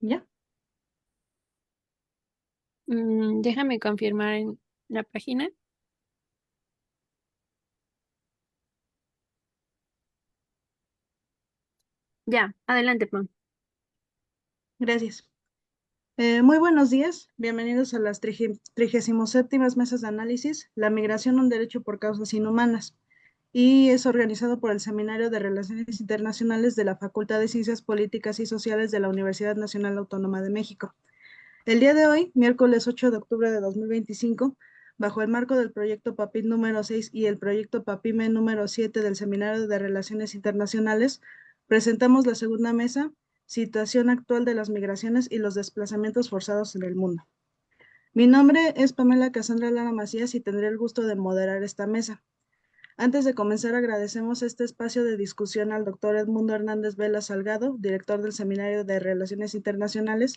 ¿Ya? Déjame confirmar en la página. Ya, adelante, Pam. Gracias. Muy buenos días. Bienvenidos a las 37ª mesas de análisis, La migración, un derecho por causas inhumanas. Y es organizado por el Seminario de Relaciones Internacionales de la Facultad de Ciencias Políticas y Sociales de la Universidad Nacional Autónoma de México. El día de hoy, miércoles 8 de octubre de 2025, bajo el marco del proyecto PAPIT número 6 y el proyecto PAPIME número 7 del Seminario de Relaciones Internacionales, presentamos la segunda mesa, Situación actual de las migraciones y los desplazamientos forzados en el mundo. Mi nombre es Pamela Cassandra Lara Macías y tendré el gusto de moderar esta mesa. Antes de comenzar, agradecemos este espacio de discusión al doctor Edmundo Hernández Vela Salgado, director del Seminario de Relaciones Internacionales,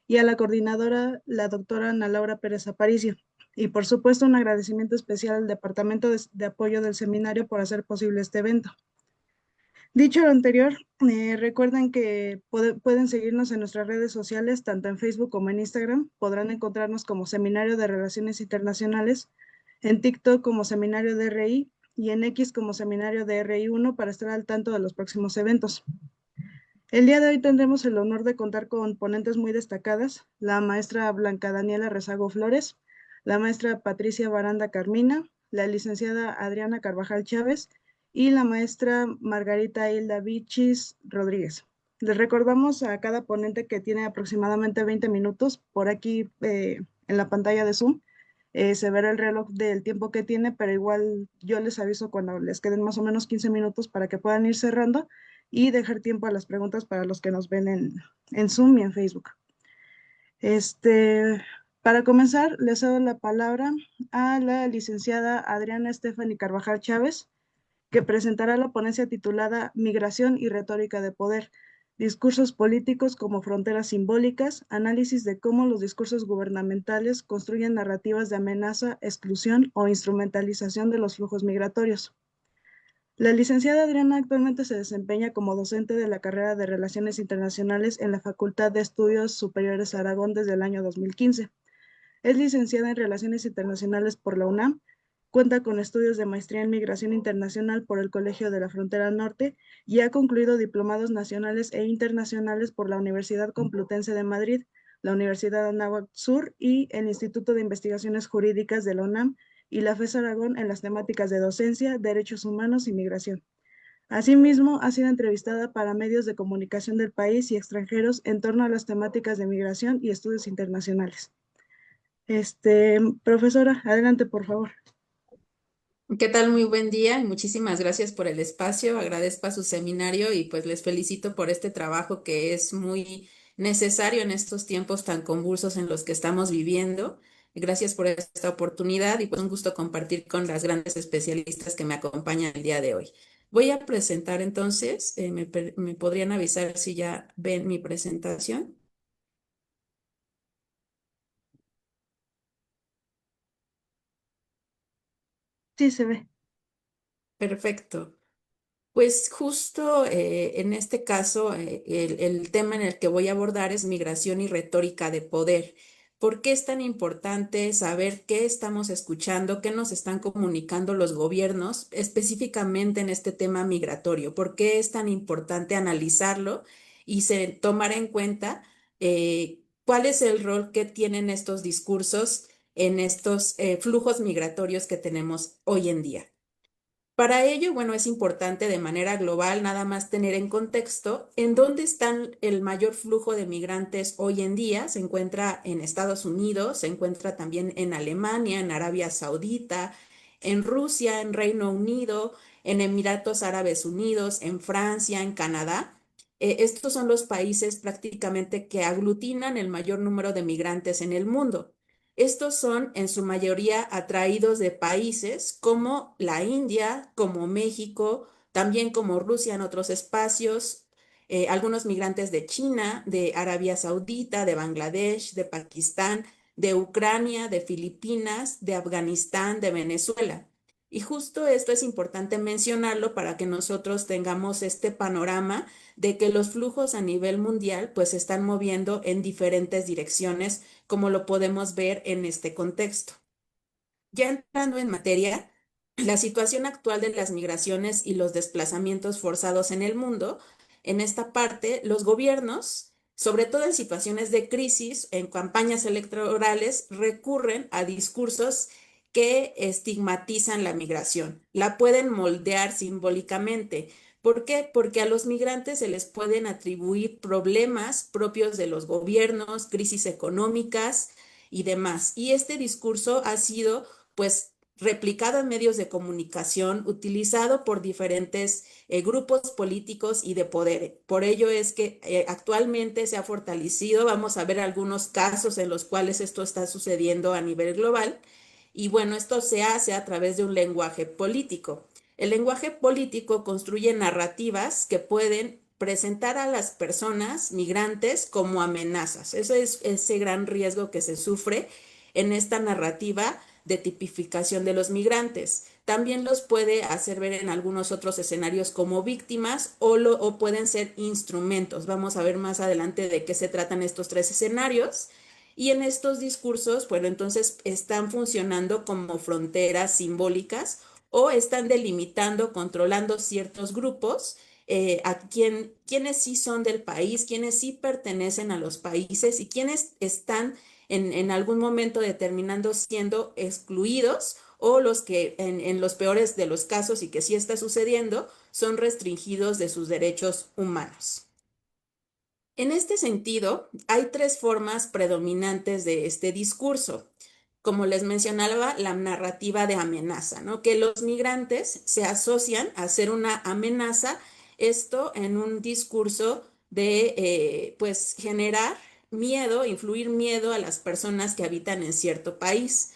y a la coordinadora, la doctora Ana Laura Pérez Aparicio. Y por supuesto, un agradecimiento especial al Departamento de Apoyo del Seminario por hacer posible este evento. Dicho lo anterior, recuerden que pueden seguirnos en nuestras redes sociales, tanto en Facebook como en Instagram. Podrán encontrarnos como Seminario de Relaciones Internacionales, en TikTok como Seminario de RI y en X como Seminario de RI1 para estar al tanto de los próximos eventos. El día de hoy tendremos el honor de contar con ponentes muy destacadas, la maestra Blanca Daniela Rezago Flores, la maestra Patricia Baranda Carmina, la licenciada Adriana Carvajal Chávez y la maestra Margarita Hilda Vichis Rodríguez. Les recordamos a cada ponente que tiene aproximadamente 20 minutos. Por aquí en la pantalla de Zoom se verá el reloj del tiempo que tiene, pero igual yo les aviso cuando les queden más o menos 15 minutos para que puedan ir cerrando y dejar tiempo a las preguntas para los que nos ven en Zoom y en Facebook. Este, para comenzar, les doy la palabra a la licenciada Adriana Stephanie Carvajal Chávez, que presentará la ponencia titulada Migración y retórica de poder, discursos políticos como fronteras simbólicas, análisis de cómo los discursos gubernamentales construyen narrativas de amenaza, exclusión o instrumentalización de los flujos migratorios. La licenciada Adriana actualmente se desempeña como docente de la carrera de Relaciones Internacionales en la Facultad de Estudios Superiores Aragón desde el año 2015. Es licenciada en Relaciones Internacionales por la UNAM, cuenta con estudios de maestría en Migración Internacional por el Colegio de la Frontera Norte y ha concluido diplomados nacionales e internacionales por la Universidad Complutense de Madrid, la Universidad Anáhuac Sur y el Instituto de Investigaciones Jurídicas de la UNAM y la FES Aragón en las temáticas de docencia, derechos humanos y migración. Asimismo, ha sido entrevistada para medios de comunicación del país y extranjeros en torno a las temáticas de migración y estudios internacionales. Profesora, adelante, por favor. ¿Qué tal? Muy buen día y muchísimas gracias por el espacio. Agradezco a su seminario y pues les felicito por este trabajo que es muy necesario en estos tiempos tan convulsos en los que estamos viviendo. Gracias por esta oportunidad y pues un gusto compartir con las grandes especialistas que me acompañan el día de hoy. Voy a presentar entonces, me podrían avisar si ya ven mi presentación. Sí, se ve. Perfecto. Pues justo en este caso, el tema en el que voy a abordar es migración y retórica de poder. ¿Por qué es tan importante saber qué estamos escuchando, qué nos están comunicando los gobiernos, específicamente en este tema migratorio? ¿Por qué es tan importante analizarlo y tomar en cuenta cuál es el rol que tienen estos discursos en estos flujos migratorios que tenemos hoy en día? Para ello, bueno, es importante de manera global nada más tener en contexto en dónde están el mayor flujo de migrantes hoy en día. Se encuentra en Estados Unidos, se encuentra también en Alemania, en Arabia Saudita, en Rusia, en Reino Unido, en Emiratos Árabes Unidos, en Francia, en Canadá. Estos son los países prácticamente que aglutinan el mayor número de migrantes en el mundo. Estos son en su mayoría atraídos de países como la India, como México, también como Rusia en otros espacios, algunos migrantes de China, de Arabia Saudita, de Bangladesh, de Pakistán, de Ucrania, de Filipinas, de Afganistán, de Venezuela. Y justo esto es importante mencionarlo para que nosotros tengamos este panorama de que los flujos a nivel mundial pues se están moviendo en diferentes direcciones, como lo podemos ver en este contexto. Ya entrando en materia, la situación actual de las migraciones y los desplazamientos forzados en el mundo, en esta parte, los gobiernos, sobre todo en situaciones de crisis, en campañas electorales, recurren a discursos que estigmatizan la migración, la pueden moldear simbólicamente. ¿Por qué? Porque a los migrantes se les pueden atribuir problemas propios de los gobiernos, crisis económicas y demás. Y este discurso ha sido pues replicado en medios de comunicación, utilizado por diferentes grupos políticos y de poder. Por ello es que actualmente se ha fortalecido, vamos a ver algunos casos en los cuales esto está sucediendo a nivel global, y bueno, esto se hace a través de un lenguaje político. El lenguaje político construye narrativas que pueden presentar a las personas migrantes como amenazas. Eso es ese gran riesgo que se sufre en esta narrativa de tipificación de los migrantes. También los puede hacer ver en algunos otros escenarios como víctimas o pueden ser instrumentos. Vamos a ver más adelante de qué se tratan estos tres escenarios. Y en estos discursos, bueno, entonces están funcionando como fronteras simbólicas o están delimitando, controlando ciertos grupos, quienes sí son del país, quienes sí pertenecen a los países y quienes están en algún momento determinando siendo excluidos o los que en los peores de los casos y que sí está sucediendo son restringidos de sus derechos humanos. En este sentido, hay tres formas predominantes de este discurso. Como les mencionaba, la narrativa de amenaza, ¿no? Que los migrantes se asocian a ser una amenaza, esto en un discurso de, pues, generar miedo, influir miedo a las personas que habitan en cierto país,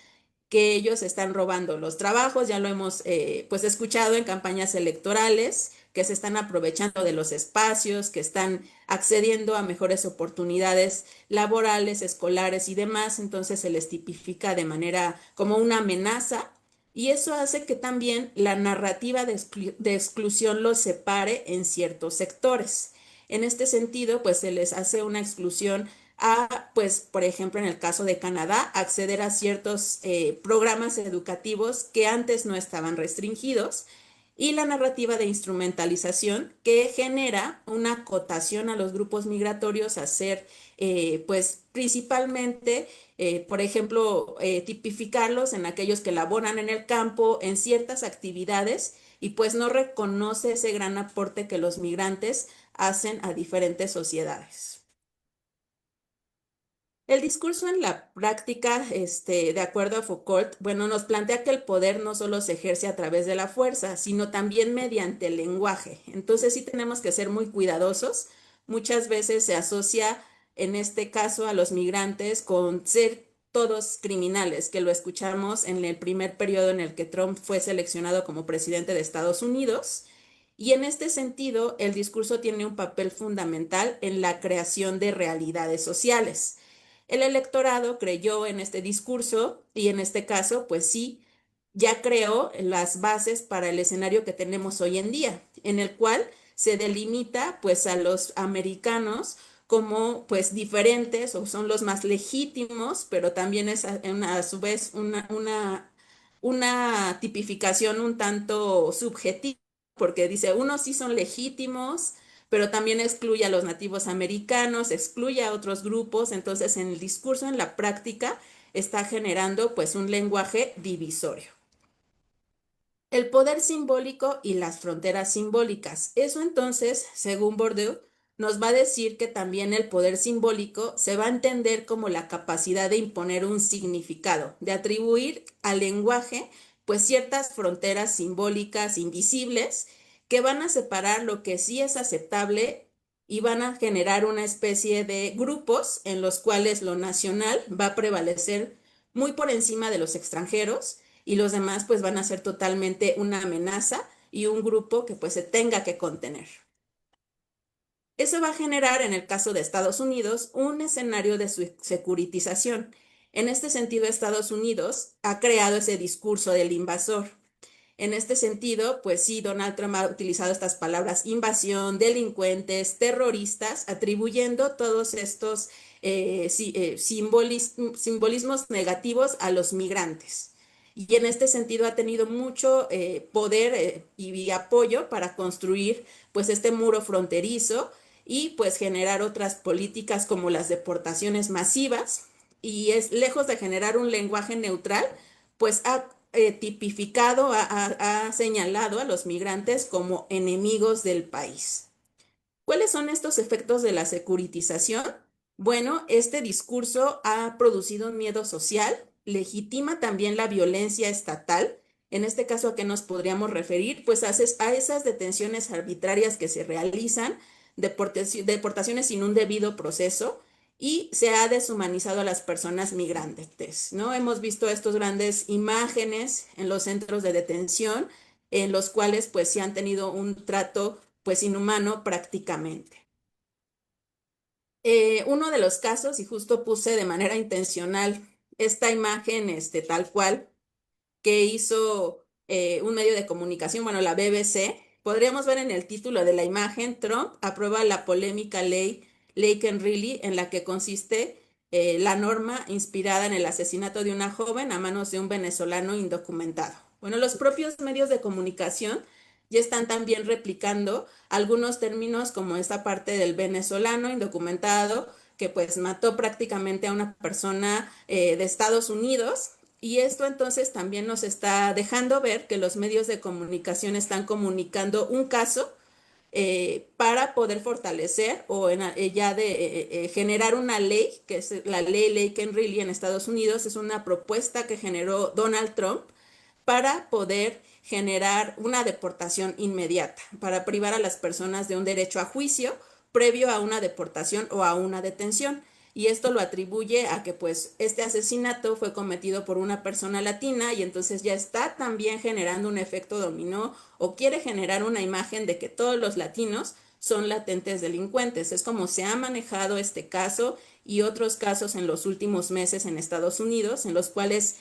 que ellos están robando los trabajos, ya lo hemos pues escuchado en campañas electorales, que se están aprovechando de los espacios, que están accediendo a mejores oportunidades laborales, escolares y demás, entonces se les tipifica de manera como una amenaza y eso hace que también la narrativa de exclusión los separe en ciertos sectores. En este sentido, pues se les hace una exclusión a, pues, por ejemplo, en el caso de Canadá, acceder a ciertos programas educativos que antes no estaban restringidos y la narrativa de instrumentalización que genera una acotación a los grupos migratorios a ser, pues, principalmente, por ejemplo, tipificarlos en aquellos que laboran en el campo, en ciertas actividades y pues no reconoce ese gran aporte que los migrantes hacen a diferentes sociedades. El discurso en la práctica, de acuerdo a Foucault, bueno, nos plantea que el poder no solo se ejerce a través de la fuerza, sino también mediante el lenguaje. Entonces sí tenemos que ser muy cuidadosos. Muchas veces se asocia, en este caso, a los migrantes con ser todos criminales, que lo escuchamos en el primer periodo en el que Trump fue seleccionado como presidente de Estados Unidos. Y en este sentido, el discurso tiene un papel fundamental en la creación de realidades sociales. El electorado creyó en este discurso y en este caso, pues sí, ya creó las bases para el escenario que tenemos hoy en día, en el cual se delimita pues a los americanos como pues diferentes o son los más legítimos, pero también es a su vez una tipificación un tanto subjetiva, porque dice, unos sí son legítimos, pero también excluye a los nativos americanos, excluye a otros grupos, entonces en el discurso, en la práctica, está generando pues un lenguaje divisorio. El poder simbólico y las fronteras simbólicas. Eso entonces, según Bourdieu, nos va a decir que también el poder simbólico se va a entender como la capacidad de imponer un significado, de atribuir al lenguaje pues ciertas fronteras simbólicas invisibles que van a separar lo que sí es aceptable y van a generar una especie de grupos en los cuales lo nacional va a prevalecer muy por encima de los extranjeros y los demás pues van a ser totalmente una amenaza y un grupo que pues se tenga que contener. Eso va a generar, en el caso de Estados Unidos, un escenario de securitización. En este sentido, Estados Unidos ha creado ese discurso del invasor. En este sentido, pues sí, Donald Trump ha utilizado estas palabras invasión, delincuentes, terroristas, atribuyendo todos estos simbolismos negativos a los migrantes. Y en este sentido ha tenido mucho poder y apoyo para construir pues este muro fronterizo y pues generar otras políticas como las deportaciones masivas. Y es lejos de generar un lenguaje neutral, pues ha tipificado, ha señalado a los migrantes como enemigos del país. ¿Cuáles son estos efectos de la securitización? Bueno, este discurso ha producido un miedo social, legitima también la violencia estatal. En este caso, ¿a qué nos podríamos referir? Pues a esas detenciones arbitrarias que se realizan, deportaciones sin un debido proceso, y se ha deshumanizado a las personas migrantes, ¿no? Hemos visto estas grandes imágenes en los centros de detención, en los cuales pues sí han tenido un trato pues inhumano prácticamente. Uno de los casos, y justo puse de manera intencional esta imagen tal cual, que hizo un medio de comunicación, bueno, la BBC, podríamos ver en el título de la imagen: Trump aprueba la polémica ley Lake and Riley, en la que consiste la norma inspirada en el asesinato de una joven a manos de un venezolano indocumentado. Bueno, los propios medios de comunicación ya están también replicando algunos términos como esta parte del venezolano indocumentado que pues mató prácticamente a una persona de Estados Unidos. Y esto entonces también nos está dejando ver que los medios de comunicación están comunicando un caso para poder fortalecer o ya de generar una ley, que es la ley Lake and Riley en Estados Unidos. Es una propuesta que generó Donald Trump para poder generar una deportación inmediata, para privar a las personas de un derecho a juicio previo a una deportación o a una detención. Y esto lo atribuye a que pues este asesinato fue cometido por una persona latina, y entonces ya está también generando un efecto dominó, o quiere generar una imagen de que todos los latinos son latentes delincuentes. Es como se ha manejado este caso y otros casos en los últimos meses en Estados Unidos, en los cuales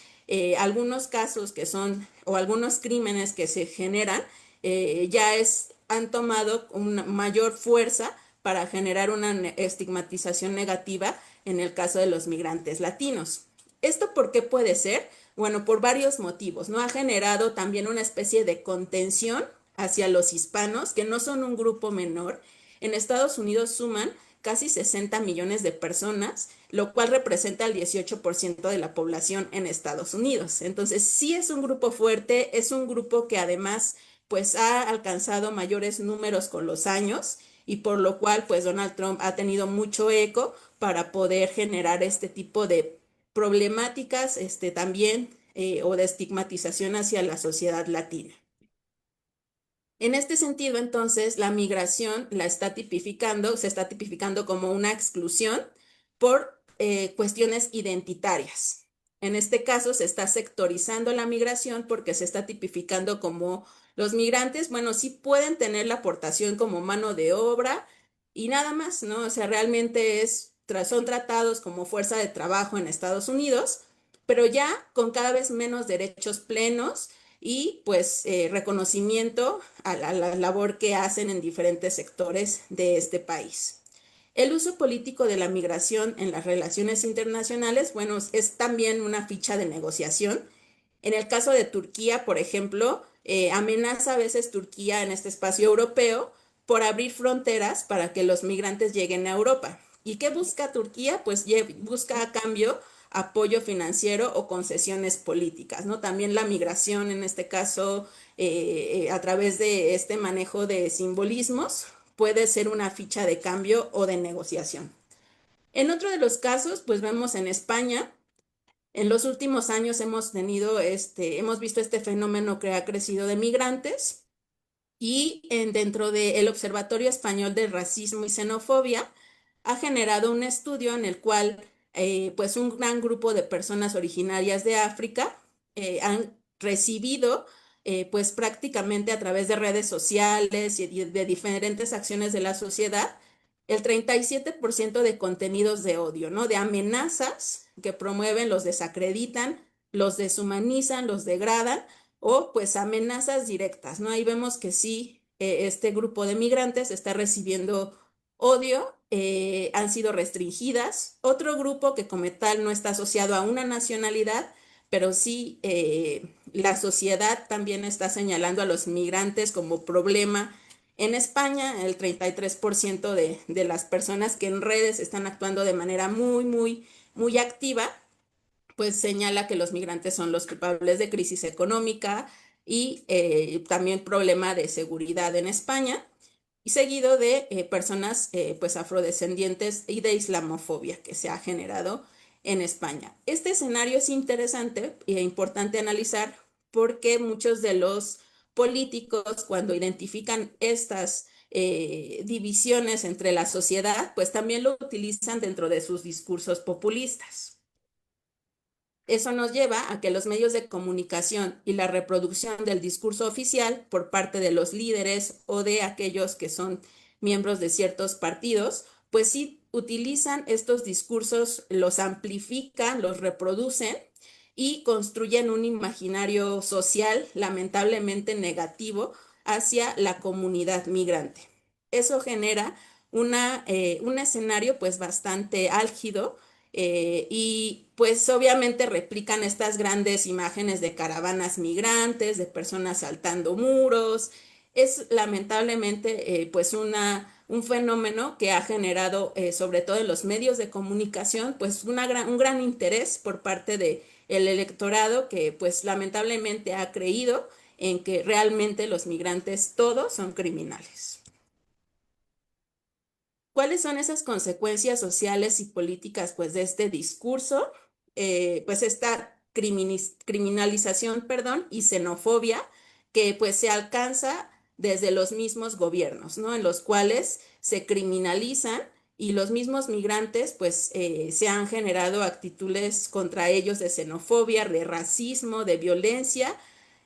algunos casos que son, o algunos crímenes que se generan, han tomado una mayor fuerza para generar una estigmatización negativa en el caso de los migrantes latinos. ¿Esto por qué puede ser? Bueno, por varios motivos, ¿no? Ha generado también una especie de contención hacia los hispanos, que no son un grupo menor. En Estados Unidos suman casi 60 millones de personas, lo cual representa el 18% de la población en Estados Unidos. Entonces, sí es un grupo fuerte, es un grupo que además pues ha alcanzado mayores números con los años, y por lo cual pues Donald Trump ha tenido mucho eco para poder generar este tipo de problemáticas también o de estigmatización hacia la sociedad latina. En este sentido, entonces, la migración se está tipificando como una exclusión por cuestiones identitarias. En este caso, se está sectorizando la migración porque se está tipificando como los migrantes, bueno, sí pueden tener la aportación como mano de obra y nada más, ¿no? O sea, realmente son tratados como fuerza de trabajo en Estados Unidos, pero ya con cada vez menos derechos plenos y pues reconocimiento a la labor que hacen en diferentes sectores de este país. El uso político de la migración en las relaciones internacionales, bueno, es también una ficha de negociación. En el caso de Turquía, por ejemplo, amenaza a veces Turquía en este espacio europeo por abrir fronteras para que los migrantes lleguen a Europa. ¿Y qué busca Turquía? Pues busca a cambio apoyo financiero o concesiones políticas, ¿no? También la migración, en este caso, a través de este manejo de simbolismos, puede ser una ficha de cambio o de negociación. En otro de los casos, pues vemos en España. En los últimos años hemos visto este fenómeno que ha crecido de migrantes, y dentro del Observatorio Español de Racismo y Xenofobia ha generado un estudio en el cual pues un gran grupo de personas originarias de África han recibido pues prácticamente a través de redes sociales y de diferentes acciones de la sociedad el 37% de contenidos de odio, ¿no? De amenazas que promueven, los desacreditan, los deshumanizan, los degradan o pues amenazas directas, ¿no? Ahí vemos que sí, este grupo de migrantes está recibiendo odio, han sido restringidas. Otro grupo que como tal no está asociado a una nacionalidad, pero sí la sociedad también está señalando a los migrantes como problema. En España, el 33% de las personas que en redes están actuando de manera muy activa, pues señala que los migrantes son los culpables de crisis económica y también problema de seguridad en España, y seguido de personas pues afrodescendientes y de islamofobia que se ha generado en España. Este escenario es interesante e importante analizar porque muchos de los políticos cuando identifican estas divisiones entre la sociedad, pues también lo utilizan dentro de sus discursos populistas. Eso nos lleva a que los medios de comunicación y la reproducción del discurso oficial por parte de los líderes o de aquellos que son miembros de ciertos partidos, pues sí utilizan estos discursos, los amplifican, los reproducen y construyen un imaginario social lamentablemente negativo hacia la comunidad migrante. Eso genera un escenario pues bastante álgido, y pues obviamente replican estas grandes imágenes de caravanas migrantes, de personas saltando muros. Es lamentablemente pues un fenómeno que ha generado, sobre todo en los medios de comunicación, pues un gran interés por parte del electorado que pues lamentablemente ha creído en que realmente los migrantes todos son criminales. ¿Cuáles son esas consecuencias sociales y políticas pues de este discurso? Pues esta criminalización, perdón, y xenofobia que pues se alcanza desde los mismos gobiernos, ¿no? En los cuales se criminalizan y los mismos migrantes pues se han generado actitudes contra ellos de xenofobia, de racismo, de violencia,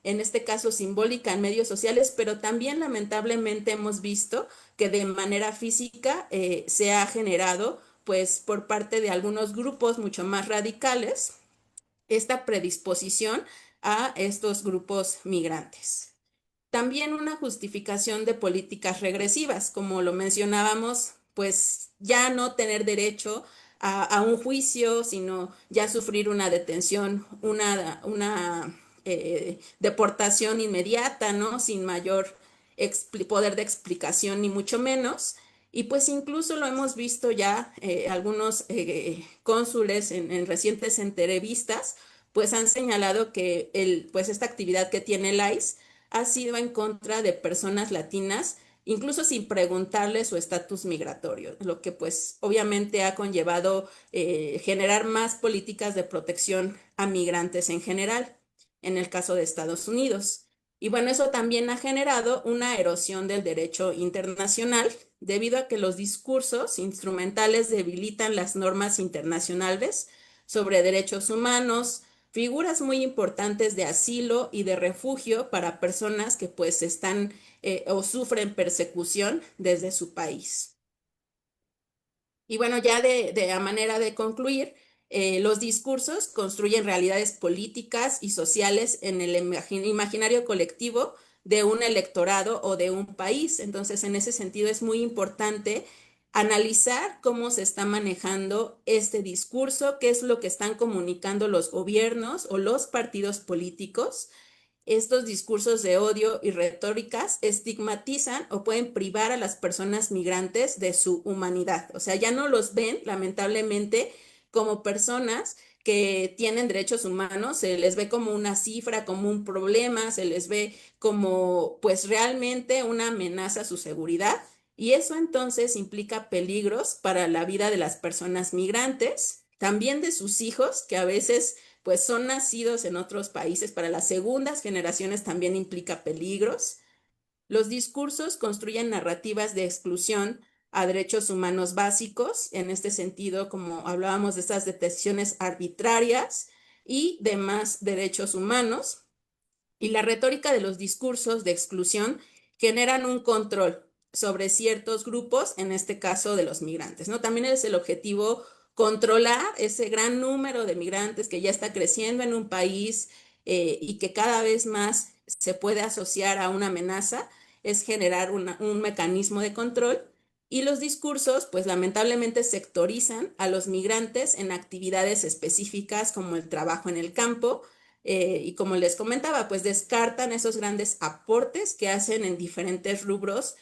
en este caso simbólica en medios sociales, pero también lamentablemente hemos visto que de manera física se ha generado, pues por parte de algunos grupos mucho más radicales, esta predisposición a estos grupos migrantes. También una justificación de políticas regresivas, como lo mencionábamos, pues ya no tener derecho a un juicio, sino ya sufrir una detención, una deportación inmediata, ¿no? Sin mayor poder de explicación, ni mucho menos. Y pues incluso lo hemos visto ya, algunos cónsules en recientes entrevistas, pues han señalado que pues esta actividad que tiene el ICE ha sido en contra de personas latinas, incluso sin preguntarles su estatus migratorio, lo que pues obviamente ha conllevado generar más políticas de protección a migrantes en general, en el caso de Estados Unidos. Y bueno, eso también ha generado una erosión del derecho internacional debido a que los discursos instrumentales debilitan las normas internacionales sobre derechos humanos, figuras muy importantes de asilo y de refugio para personas que pues están o sufren persecución desde su país. Y bueno, ya a manera de concluir, los discursos construyen realidades políticas y sociales en el imaginario colectivo de un electorado o de un país. Entonces, en ese sentido es muy importante analizar cómo se está manejando este discurso, qué es lo que están comunicando los gobiernos o los partidos políticos. Estos discursos de odio y retóricas estigmatizan o pueden privar a las personas migrantes de su humanidad. O sea, ya no los ven, lamentablemente, como personas que tienen derechos humanos, se les ve como una cifra, como un problema, se les ve como pues realmente una amenaza a su seguridad. Y eso entonces implica peligros para la vida de las personas migrantes, también de sus hijos, que a veces pues son nacidos en otros países. Para las segundas generaciones también implica peligros. Los discursos construyen narrativas de exclusión a derechos humanos básicos, en este sentido, como hablábamos de estas detenciones arbitrarias y demás derechos humanos. Y la retórica de los discursos de exclusión generan un control sobre ciertos grupos, en este caso de los migrantes, ¿no? También es el objetivo controlar ese gran número de migrantes que ya está creciendo en un país, y que cada vez más se puede asociar a una amenaza, es generar un mecanismo de control. Y los discursos, pues lamentablemente sectorizan a los migrantes en actividades específicas como el trabajo en el campo, y como les comentaba, pues descartan esos grandes aportes que hacen en diferentes rubros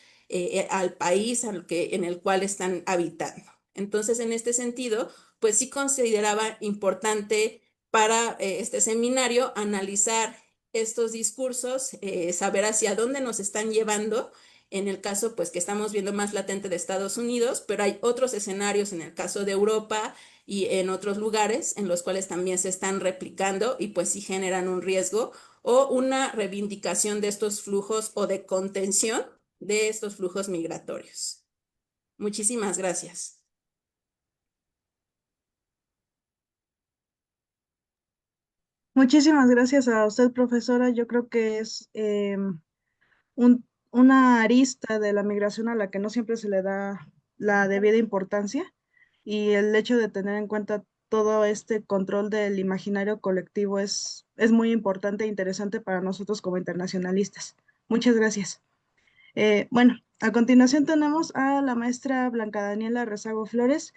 al país en el cual están habitando. Entonces, en este sentido, pues sí consideraba importante para este seminario analizar estos discursos, saber hacia dónde nos están llevando. En el caso, pues que estamos viendo más latente de Estados Unidos, pero hay otros escenarios en el caso de Europa y en otros lugares en los cuales también se están replicando y pues sí generan un riesgo o una reivindicación de estos flujos o de contención de estos flujos migratorios. Muchísimas gracias. Muchísimas gracias a usted, profesora. Yo creo que es una arista de la migración a la que no siempre se le da la debida importancia, y el hecho de tener en cuenta todo este control del imaginario colectivo es muy importante e interesante para nosotros como internacionalistas. Muchas gracias. Bueno, a continuación tenemos a la maestra Blanca Daniela Rezago Flores,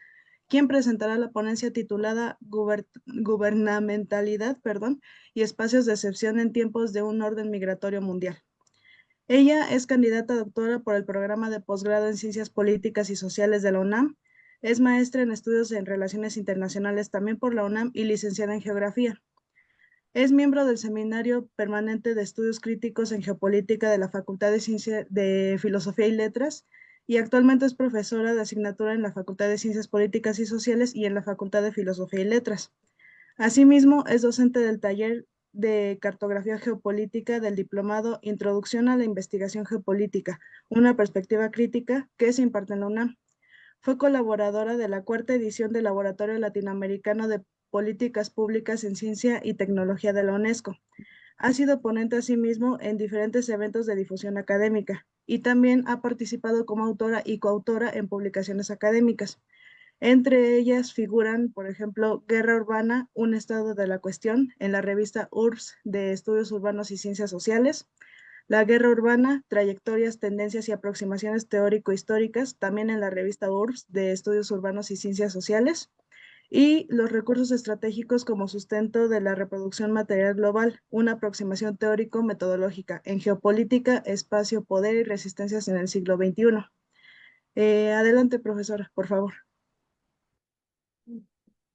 quien presentará la ponencia titulada Gubernamentalidad, perdón, y espacios de excepción en tiempos de un orden migratorio mundial. Ella es candidata a doctora por el programa de posgrado en Ciencias Políticas y Sociales de la UNAM, es maestra en estudios en Relaciones Internacionales también por la UNAM y licenciada en Geografía. Es miembro del Seminario Permanente de Estudios Críticos en Geopolítica de la Facultad de Filosofía y Letras, y actualmente es profesora de asignatura en la Facultad de Ciencias Políticas y Sociales y en la Facultad de Filosofía y Letras. Asimismo, es docente del taller de Cartografía Geopolítica del Diplomado Introducción a la Investigación Geopolítica, una perspectiva crítica, que se imparte en la UNAM. Fue colaboradora de la cuarta edición del Laboratorio Latinoamericano de Políticas Públicas en Ciencia y Tecnología de la UNESCO. Ha sido ponente asimismo en diferentes eventos de difusión académica y también ha participado como autora y coautora en publicaciones académicas. Entre ellas figuran, por ejemplo, Guerra Urbana, un estado de la cuestión, en la revista URBS de Estudios Urbanos y Ciencias Sociales; La Guerra Urbana, trayectorias, tendencias y aproximaciones teórico-históricas, también en la revista URBS de Estudios Urbanos y Ciencias Sociales; y Los recursos estratégicos como sustento de la reproducción material global, una aproximación teórico-metodológica en geopolítica, espacio, poder y resistencias en el siglo XXI. Adelante, profesora, por favor.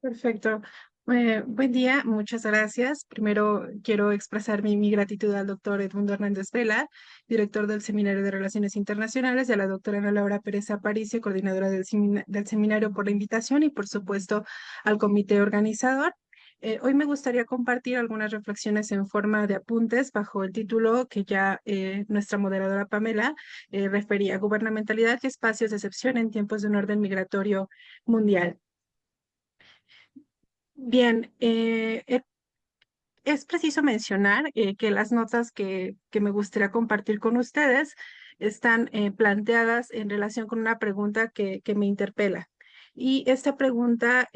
Perfecto. Buen día, muchas gracias. Primero quiero expresar mi gratitud al doctor Edmundo Hernández Vela, director del Seminario de Relaciones Internacionales, y a la doctora Ana Laura Pérez Aparicio, coordinadora del seminario, por la invitación, y por supuesto al comité organizador. Hoy me gustaría compartir algunas reflexiones en forma de apuntes bajo el título que ya nuestra moderadora Pamela refería: Gubernamentalidad y espacios de excepción en tiempos de un orden migratorio mundial. Bien, es preciso mencionar que las notas que me gustaría compartir con ustedes están planteadas en relación con una pregunta que me interpela. Y esta pregunta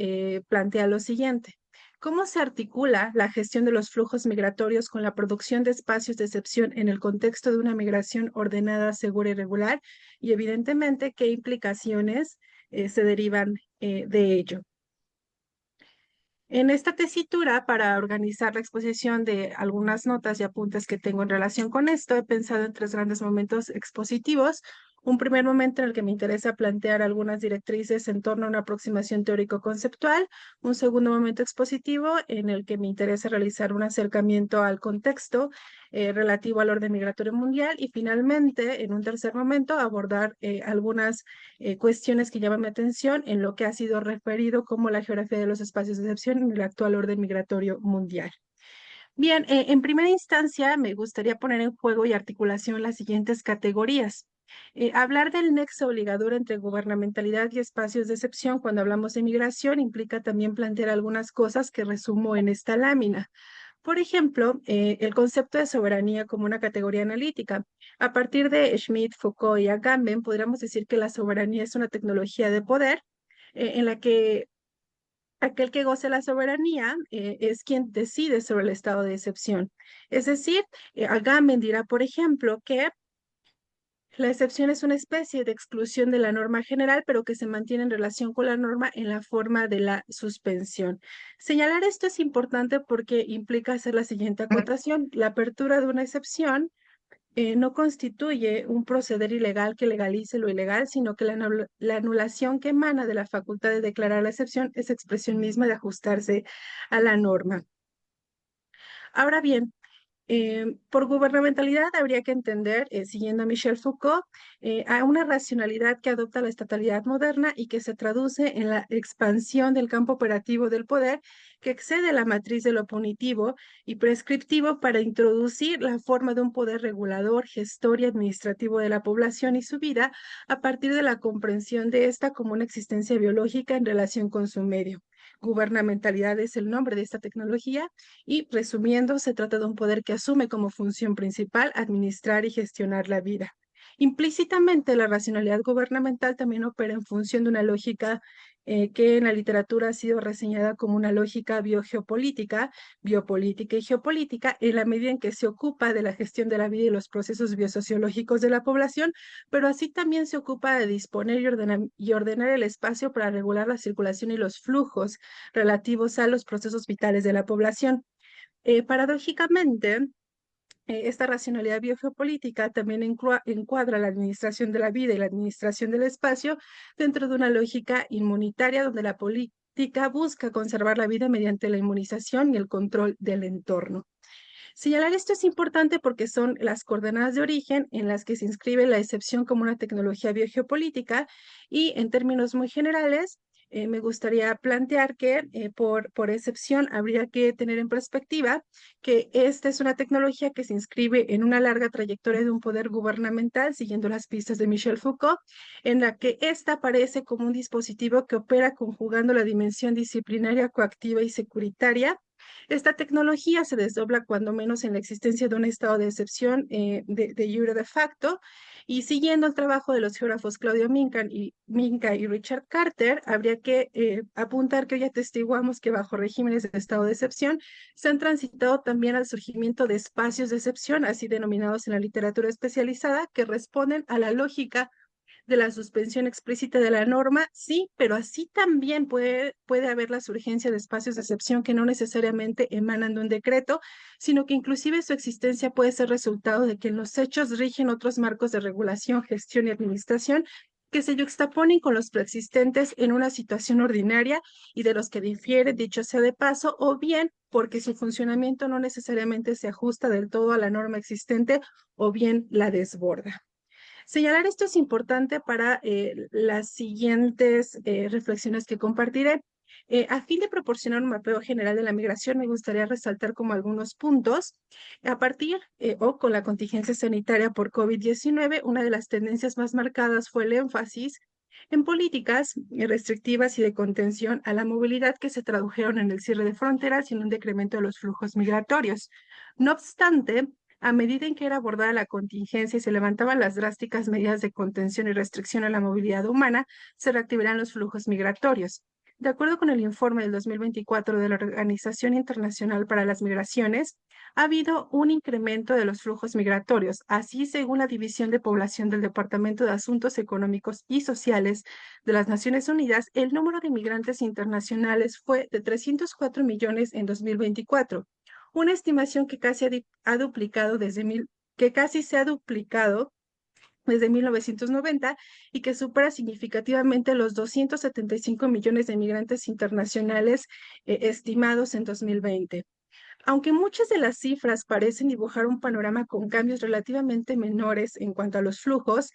plantea lo siguiente: ¿cómo se articula la gestión de los flujos migratorios con la producción de espacios de excepción en el contexto de una migración ordenada, segura y regular? Y evidentemente, ¿qué implicaciones se derivan de ello? En esta tesitura, para organizar la exposición de algunas notas y apuntes que tengo en relación con esto, he pensado en tres grandes momentos expositivos. Un primer momento en el que me interesa plantear algunas directrices en torno a una aproximación teórico-conceptual. Un segundo momento expositivo en el que me interesa realizar un acercamiento al contexto relativo al orden migratorio mundial. Y finalmente, en un tercer momento, abordar algunas cuestiones que llaman mi atención en lo que ha sido referido como la geografía de los espacios de excepción en el actual orden migratorio mundial. Bien, en primera instancia me gustaría poner en juego y articulación las siguientes categorías. Hablar del nexo obligador entre gubernamentalidad y espacios de excepción cuando hablamos de migración implica también plantear algunas cosas que resumo en esta lámina. Por ejemplo, el concepto de soberanía como una categoría analítica. A partir de Schmidt, Foucault y Agamben, podríamos decir que la soberanía es una tecnología de poder en la que aquel que goce la soberanía es quien decide sobre el estado de excepción. Es decir, Agamben dirá, por ejemplo, que la excepción es una especie de exclusión de la norma general, pero que se mantiene en relación con la norma en la forma de la suspensión. Señalar esto es importante porque implica hacer la siguiente acotación. La apertura de una excepción no constituye un proceder ilegal que legalice lo ilegal, sino que la anulación que emana de la facultad de declarar la excepción es expresión misma de ajustarse a la norma. Ahora bien, por gubernamentalidad habría que entender, siguiendo a Michel Foucault, a una racionalidad que adopta la estatalidad moderna y que se traduce en la expansión del campo operativo del poder que excede la matriz de lo punitivo y prescriptivo para introducir la forma de un poder regulador, gestor y administrativo de la población y su vida a partir de la comprensión de esta como una existencia biológica en relación con su medio. Gubernamentalidad es el nombre de esta tecnología y, resumiendo, se trata de un poder que asume como función principal administrar y gestionar la vida. Implícitamente, la racionalidad gubernamental también opera en función de una lógica que en la literatura ha sido reseñada como una lógica biogeopolítica, biopolítica y geopolítica, en la medida en que se ocupa de la gestión de la vida y los procesos biosociológicos de la población, pero así también se ocupa de disponer y ordenar el espacio para regular la circulación y los flujos relativos a los procesos vitales de la población. Paradójicamente, esta racionalidad biogeopolítica también encuadra la administración de la vida y la administración del espacio dentro de una lógica inmunitaria donde la política busca conservar la vida mediante la inmunización y el control del entorno. Señalar esto es importante porque son las coordenadas de origen en las que se inscribe la excepción como una tecnología biogeopolítica y en términos muy generales, me gustaría plantear que por excepción habría que tener en perspectiva que esta es una tecnología que se inscribe en una larga trayectoria de un poder gubernamental, siguiendo las pistas de Michel Foucault, en la que esta aparece como un dispositivo que opera conjugando la dimensión disciplinaria, coactiva y securitaria. Esta tecnología se desdobla cuando menos en la existencia de un estado de excepción de jure de facto, y siguiendo el trabajo de los geógrafos Claudio Minca y Richard Carter, habría que apuntar que hoy atestiguamos que bajo regímenes de estado de excepción se han transitado también al surgimiento de espacios de excepción, así denominados en la literatura especializada, que responden a la lógica de la suspensión explícita de la norma, sí, pero así también puede haber la surgencia de espacios de excepción que no necesariamente emanan de un decreto, sino que inclusive su existencia puede ser resultado de que en los hechos rigen otros marcos de regulación, gestión y administración que se yuxtaponen con los preexistentes en una situación ordinaria y de los que difiere, dicho sea de paso, o bien porque su funcionamiento no necesariamente se ajusta del todo a la norma existente o bien la desborda. Señalar esto es importante para las siguientes reflexiones que compartiré. A fin de proporcionar un mapeo general de la migración, me gustaría resaltar como algunos puntos. A partir o con la contingencia sanitaria por COVID-19, una de las tendencias más marcadas fue el énfasis en políticas restrictivas y de contención a la movilidad que se tradujeron en el cierre de fronteras y en un decremento de los flujos migratorios. No obstante, a medida en que era abordada la contingencia y se levantaban las drásticas medidas de contención y restricción a la movilidad humana, se reactivarán los flujos migratorios. De acuerdo con el informe del 2024 de la Organización Internacional para las Migraciones, ha habido un incremento de los flujos migratorios. Así, según la División de Población del Departamento de Asuntos Económicos y Sociales de las Naciones Unidas, el número de migrantes internacionales fue de 304 millones en 2024, una estimación que casi se ha duplicado desde 1990 y que supera significativamente los 275 millones de migrantes internacionales estimados en 2020. Aunque muchas de las cifras parecen dibujar un panorama con cambios relativamente menores en cuanto a los flujos,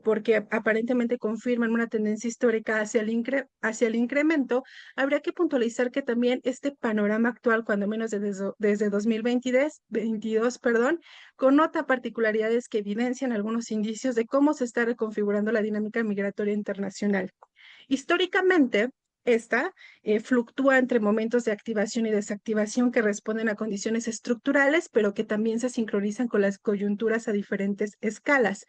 porque aparentemente confirman una tendencia histórica hacia el incremento, habría que puntualizar que también este panorama actual, cuando menos desde 2022, connota particularidades que evidencian algunos indicios de cómo se está reconfigurando la dinámica migratoria internacional. Históricamente, esta fluctúa entre momentos de activación y desactivación que responden a condiciones estructurales, pero que también se sincronizan con las coyunturas a diferentes escalas.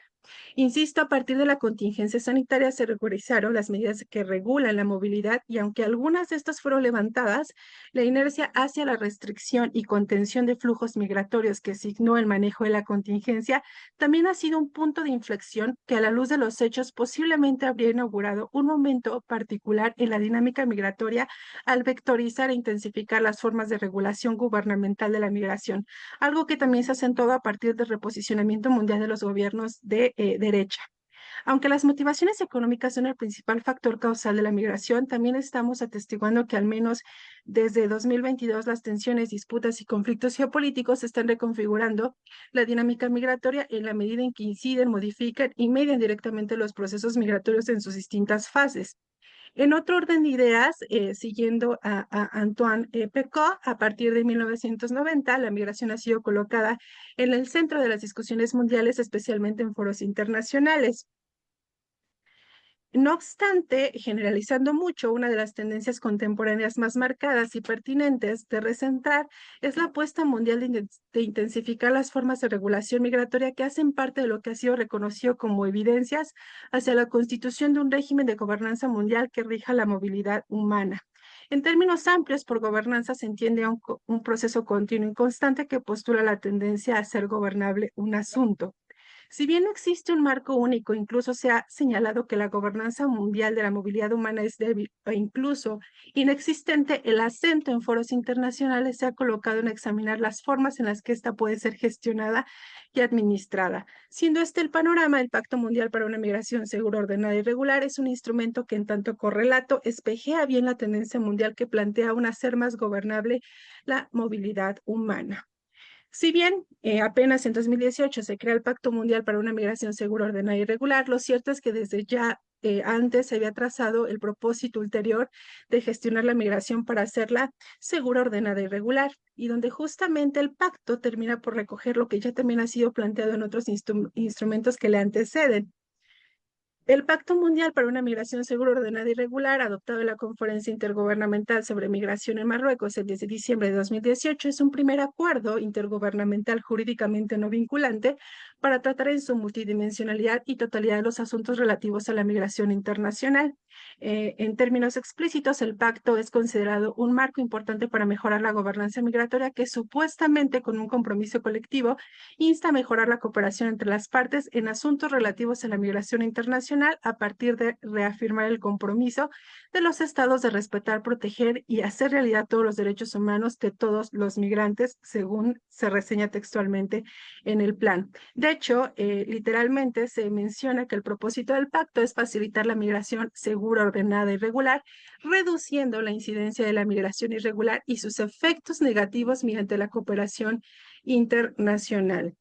Insisto, a partir de la contingencia sanitaria se regularon las medidas que regulan la movilidad y aunque algunas de estas fueron levantadas, la inercia hacia la restricción y contención de flujos migratorios que signó el manejo de la contingencia también ha sido un punto de inflexión que a la luz de los hechos posiblemente habría inaugurado un momento particular en la dinámica migratoria al vectorizar e intensificar las formas de regulación gubernamental de la migración, algo que también se ha acentuado a partir del reposicionamiento mundial de los gobiernos de derecha. Aunque las motivaciones económicas son el principal factor causal de la migración, también estamos atestiguando que al menos desde 2022 las tensiones, disputas y conflictos geopolíticos están reconfigurando la dinámica migratoria en la medida en que inciden, modifican y median directamente los procesos migratorios en sus distintas fases. En otro orden de ideas, siguiendo a Antoine Pecot, a partir de 1990, la migración ha sido colocada en el centro de las discusiones mundiales, especialmente en foros internacionales. No obstante, generalizando mucho, una de las tendencias contemporáneas más marcadas y pertinentes de recentrar es la apuesta mundial de intensificar las formas de regulación migratoria que hacen parte de lo que ha sido reconocido como evidencias hacia la constitución de un régimen de gobernanza mundial que rija la movilidad humana. En términos amplios, por gobernanza se entiende a un proceso continuo y constante que postula la tendencia a hacer gobernable un asunto. Si bien no existe un marco único, incluso se ha señalado que la gobernanza mundial de la movilidad humana es débil o incluso inexistente, el acento en foros internacionales se ha colocado en examinar las formas en las que ésta puede ser gestionada y administrada. Siendo este el panorama, el Pacto Mundial para una Migración Segura, Ordenada y Regular es un instrumento que en tanto correlato espejea bien la tendencia mundial que plantea un hacer más gobernable la movilidad humana. Si bien apenas en 2018 se crea el Pacto Mundial para una Migración Segura, Ordenada y Regular, lo cierto es que desde ya antes se había trazado el propósito ulterior de gestionar la migración para hacerla segura, ordenada y regular, y donde justamente el pacto termina por recoger lo que ya también ha sido planteado en otros instrumentos que le anteceden. El Pacto Mundial para una Migración Segura, Ordenada y Regular, adoptado en la Conferencia Intergubernamental sobre Migración en Marruecos el 10 de diciembre de 2018, es un primer acuerdo intergubernamental jurídicamente no vinculante para tratar en su multidimensionalidad y totalidad los asuntos relativos a la migración internacional. En términos explícitos, el pacto es considerado un marco importante para mejorar la gobernanza migratoria que supuestamente con un compromiso colectivo insta a mejorar la cooperación entre las partes en asuntos relativos a la migración internacional a partir de reafirmar el compromiso de los estados de respetar, proteger y hacer realidad todos los derechos humanos de todos los migrantes, según se reseña textualmente en el plan. De hecho, literalmente se menciona que el propósito del pacto es facilitar la migración segura, ordenada y regular, reduciendo la incidencia de la migración irregular y sus efectos negativos mediante la cooperación internacional.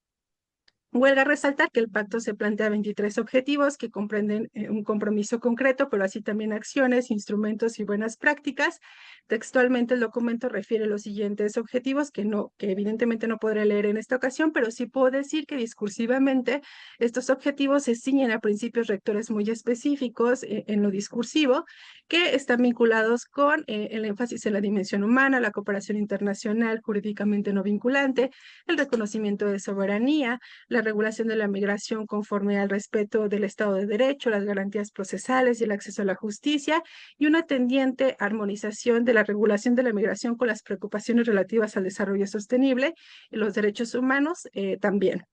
Huelga resaltar que el pacto se plantea 23 objetivos que comprenden un compromiso concreto, pero así también acciones, instrumentos y buenas prácticas. Textualmente el documento refiere los siguientes objetivos que evidentemente no podré leer en esta ocasión, pero sí puedo decir que discursivamente estos objetivos se ciñen a principios rectores muy específicos en lo discursivo que están vinculados con el énfasis en la dimensión humana, la cooperación internacional jurídicamente no vinculante, el reconocimiento de soberanía, la regulación de la migración conforme al respeto del Estado de Derecho, las garantías procesales y el acceso a la justicia, y una tendiente armonización de la regulación de la migración con las preocupaciones relativas al desarrollo sostenible y los derechos humanos también.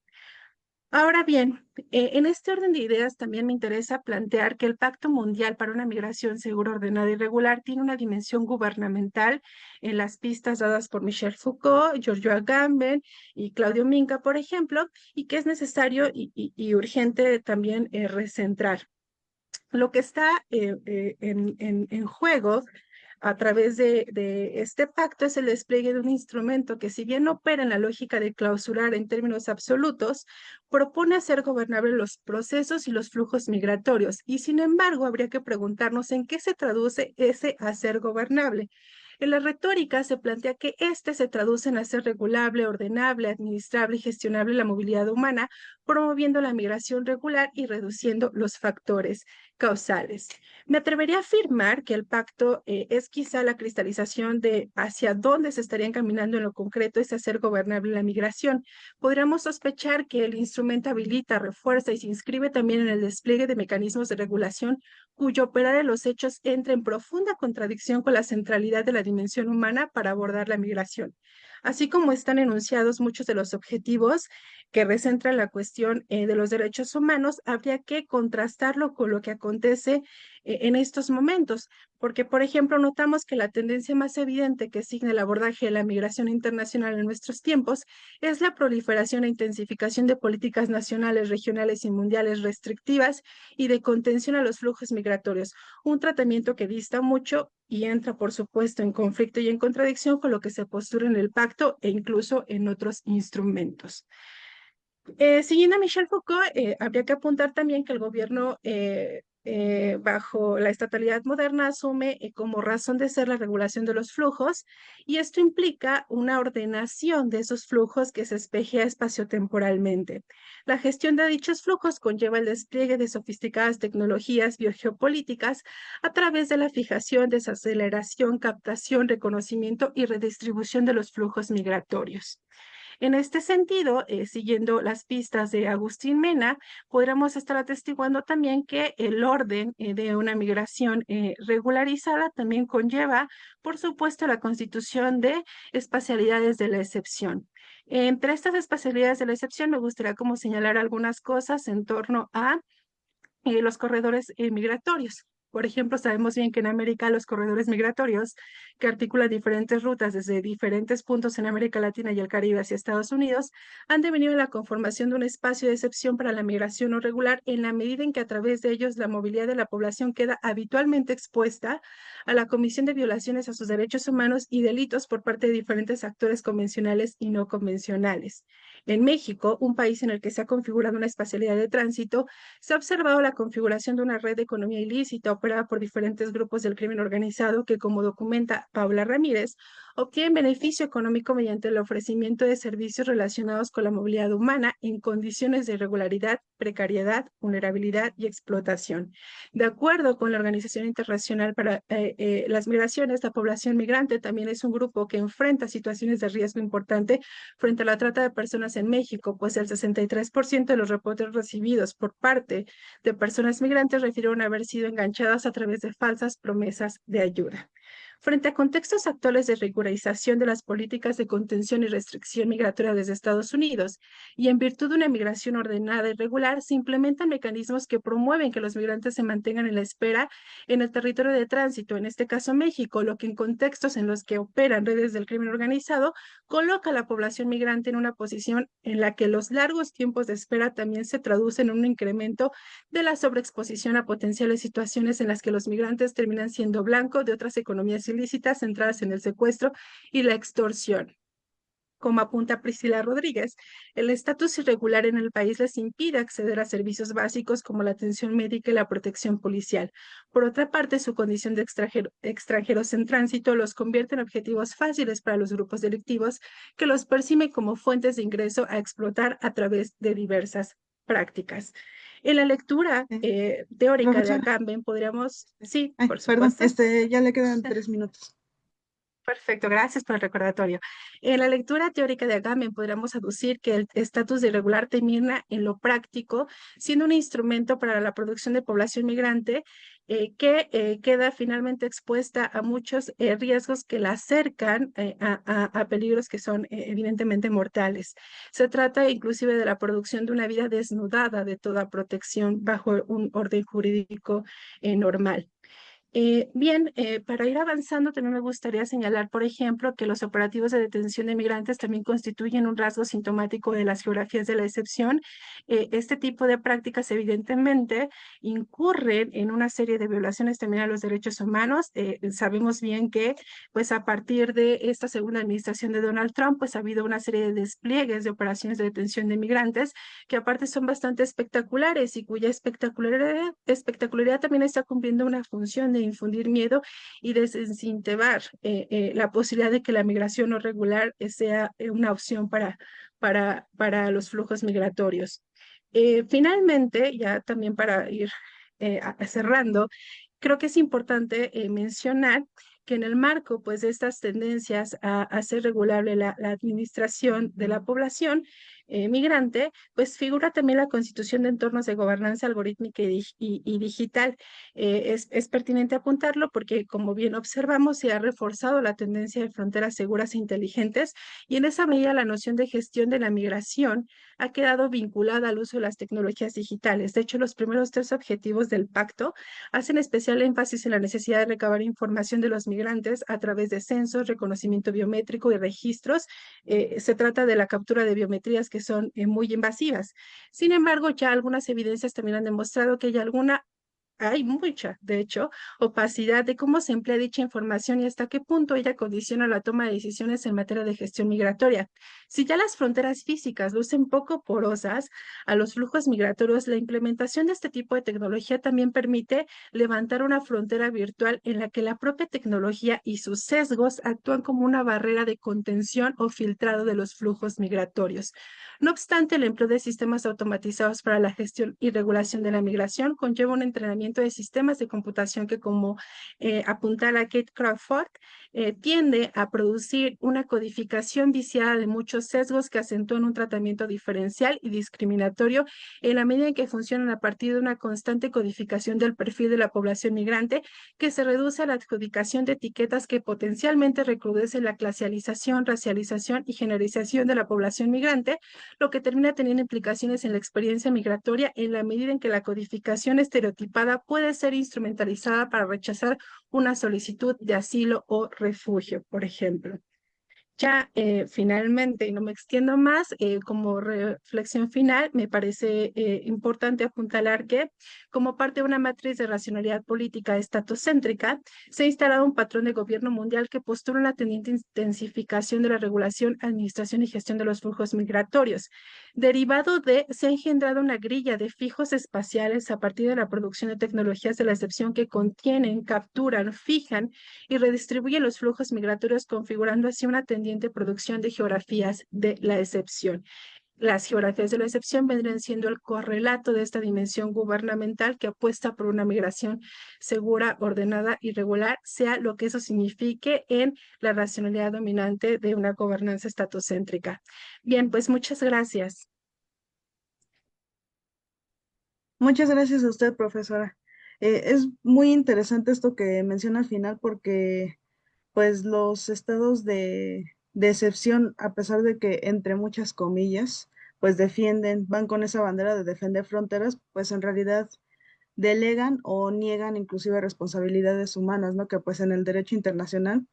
Ahora bien, en este orden de ideas también me interesa plantear que el Pacto Mundial para una Migración Segura, Ordenada y Regular tiene una dimensión gubernamental en las pistas dadas por Michel Foucault, Giorgio Agamben y Claudio Minca, por ejemplo, y que es necesario y urgente también recentrar. Lo que está en juego a través de este pacto es el despliegue de un instrumento que, si bien opera en la lógica de clausurar en términos absolutos, propone hacer gobernables los procesos y los flujos migratorios. Y sin embargo, habría que preguntarnos en qué se traduce ese hacer gobernable. En la retórica se plantea que este se traduce en hacer regulable, ordenable, administrable y gestionable la movilidad humana promoviendo la migración regular y reduciendo los factores causales. Me atrevería a afirmar que el pacto es quizá la cristalización de hacia dónde se estaría encaminando en lo concreto es hacer gobernable la migración. Podríamos sospechar que el instrumento habilita, refuerza y se inscribe también en el despliegue de mecanismos de regulación cuyo operar en los hechos entra en profunda contradicción con la centralidad de la dimensión humana para abordar la migración. Así como están enunciados muchos de los objetivos que recentran la cuestión de los derechos humanos, habría que contrastarlo con lo que acontece en estos momentos, porque, por ejemplo, notamos que la tendencia más evidente que signa el abordaje de la migración internacional en nuestros tiempos es la proliferación e intensificación de políticas nacionales, regionales y mundiales restrictivas y de contención a los flujos migratorios, un tratamiento que dista mucho y entra, por supuesto, en conflicto y en contradicción con lo que se postula en el pacto e incluso en otros instrumentos. Siguiendo a Michel Foucault, habría que apuntar también que el gobierno bajo la estatalidad moderna asume como razón de ser la regulación de los flujos y esto implica una ordenación de esos flujos que se espejea espaciotemporalmente. La gestión de dichos flujos conlleva el despliegue de sofisticadas tecnologías biogeopolíticas a través de la fijación, desaceleración, captación, reconocimiento y redistribución de los flujos migratorios. En este sentido, siguiendo las pistas de Agustín Mena, podríamos estar atestiguando también que el orden de una migración regularizada también conlleva, por supuesto, la constitución de espacialidades de la excepción. Entre estas espacialidades de la excepción me gustaría como señalar algunas cosas en torno a los corredores migratorios. Por ejemplo, sabemos bien que en América los corredores migratorios que articulan diferentes rutas desde diferentes puntos en América Latina y el Caribe hacia Estados Unidos han devenido en la conformación de un espacio de excepción para la migración no regular en la medida en que a través de ellos la movilidad de la población queda habitualmente expuesta a la comisión de violaciones a sus derechos humanos y delitos por parte de diferentes actores convencionales y no convencionales. En México, un país en el que se ha configurado una espacialidad de tránsito, se ha observado la configuración de una red de economía ilícita operada por diferentes grupos del crimen organizado que, como documenta Paula Ramírez, obtienen beneficio económico mediante el ofrecimiento de servicios relacionados con la movilidad humana en condiciones de irregularidad, precariedad, vulnerabilidad y explotación. De acuerdo con la Organización Internacional para las Migraciones, la población migrante también es un grupo que enfrenta situaciones de riesgo importante frente a la trata de personas en México, pues el 63% de los reportes recibidos por parte de personas migrantes refirieron haber sido enganchadas a través de falsas promesas de ayuda. Frente a contextos actuales de regularización de las políticas de contención y restricción migratoria desde Estados Unidos y en virtud de una migración ordenada y regular, se implementan mecanismos que promueven que los migrantes se mantengan en la espera en el territorio de tránsito, en este caso México, lo que en contextos en los que operan redes del crimen organizado coloca a la población migrante en una posición en la que los largos tiempos de espera también se traducen en un incremento de la sobreexposición a potenciales situaciones en las que los migrantes terminan siendo blanco de otras economías ilícitas centradas en el secuestro y la extorsión. Como apunta Priscila Rodríguez, el estatus irregular en el país les impide acceder a servicios básicos como la atención médica y la protección policial. Por otra parte, su condición de extranjeros en tránsito los convierte en objetivos fáciles para los grupos delictivos que los perciben como fuentes de ingreso a explotar a través de diversas prácticas. En la lectura teórica de Profesora. Agamben podríamos... Sí, Ay, por perdón, supuesto. ya le quedan 3 minutos. Perfecto, gracias por el recordatorio. En la lectura teórica de Agamben podríamos aducir que el estatus de irregular termina en lo práctico, siendo un instrumento para la producción de población migrante que queda finalmente expuesta a muchos riesgos que la acercan a peligros que son evidentemente mortales. Se trata inclusive de la producción de una vida desnudada de toda protección bajo un orden jurídico normal. Para ir avanzando, también me gustaría señalar, por ejemplo, que los operativos de detención de migrantes también constituyen un rasgo sintomático de las geografías de la excepción. Este tipo de prácticas evidentemente incurren en una serie de violaciones también a los derechos humanos. Sabemos bien que, pues, a partir de esta segunda administración de Donald Trump, pues, ha habido una serie de despliegues de operaciones de detención de migrantes que aparte son bastante espectaculares y cuya espectacularidad también está cumpliendo una función de infundir miedo y desincentivar la posibilidad de que la migración no regular sea una opción para los flujos migratorios. Finalmente, ya también para ir cerrando, creo que es importante mencionar que en el marco pues, de estas tendencias a hacer regulable la administración de la población migrante, pues figura también la constitución de entornos de gobernanza algorítmica y digital. Es pertinente apuntarlo porque, como bien observamos, se ha reforzado la tendencia de fronteras seguras e inteligentes y en esa medida la noción de gestión de la migración ha quedado vinculada al uso de las tecnologías digitales. De hecho, los primeros 3 objetivos del pacto hacen especial énfasis en la necesidad de recabar información de los migrantes a través de censos, reconocimiento biométrico y registros. Se trata de la captura de biometrías que son muy invasivas. Sin embargo, ya algunas evidencias también han demostrado que hay mucha, de hecho, opacidad de cómo se emplea dicha información y hasta qué punto ella condiciona la toma de decisiones en materia de gestión migratoria. Si ya las fronteras físicas lucen poco porosas a los flujos migratorios, la implementación de este tipo de tecnología también permite levantar una frontera virtual en la que la propia tecnología y sus sesgos actúan como una barrera de contención o filtrado de los flujos migratorios. No obstante, el empleo de sistemas automatizados para la gestión y regulación de la migración conlleva un entrenamiento de sistemas de computación que, como apuntala Kate Crawford, tiende a producir una codificación viciada de muchos sesgos que acentúan un tratamiento diferencial y discriminatorio en la medida en que funcionan a partir de una constante codificación del perfil de la población migrante que se reduce a la adjudicación de etiquetas que potencialmente recrudecen la clasialización, racialización y generalización de la población migrante, lo que termina teniendo implicaciones en la experiencia migratoria en la medida en que la codificación estereotipada puede ser instrumentalizada para rechazar una solicitud de asilo o refugio, por ejemplo. Ya finalmente, y no me extiendo más, como reflexión final, me parece importante apuntalar que como parte de una matriz de racionalidad política estatocéntrica, se ha instalado un patrón de gobierno mundial que postula una tendiente intensificación de la regulación, administración y gestión de los flujos migratorios. Derivado se ha engendrado una grilla de fijos espaciales a partir de la producción de tecnologías de la excepción que contienen, capturan, fijan y redistribuye los flujos migratorios, configurando así una tendiente producción de geografías de la excepción. Las geografías de la excepción vendrían siendo el correlato de esta dimensión gubernamental que apuesta por una migración segura, ordenada y regular, sea lo que eso signifique en la racionalidad dominante de una gobernanza estatocéntrica. Bien, pues muchas gracias. Muchas gracias a usted, profesora. Es muy interesante esto que menciona al final porque pues los estados de excepción, a pesar de que entre muchas comillas, pues defienden, van con esa bandera de defender fronteras, pues en realidad delegan o niegan inclusive responsabilidades humanas, ¿no? Que pues en el derecho internacional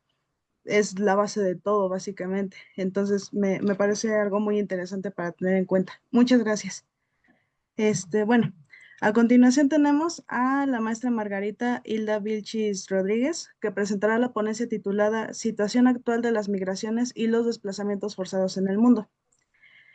es la base de todo, básicamente. Entonces, me parece algo muy interesante para tener en cuenta. Muchas gracias. Bueno, a continuación tenemos a la maestra Margarita Hilda Vilchis Rodríguez, que presentará la ponencia titulada Situación actual de las migraciones y los desplazamientos forzados en el mundo.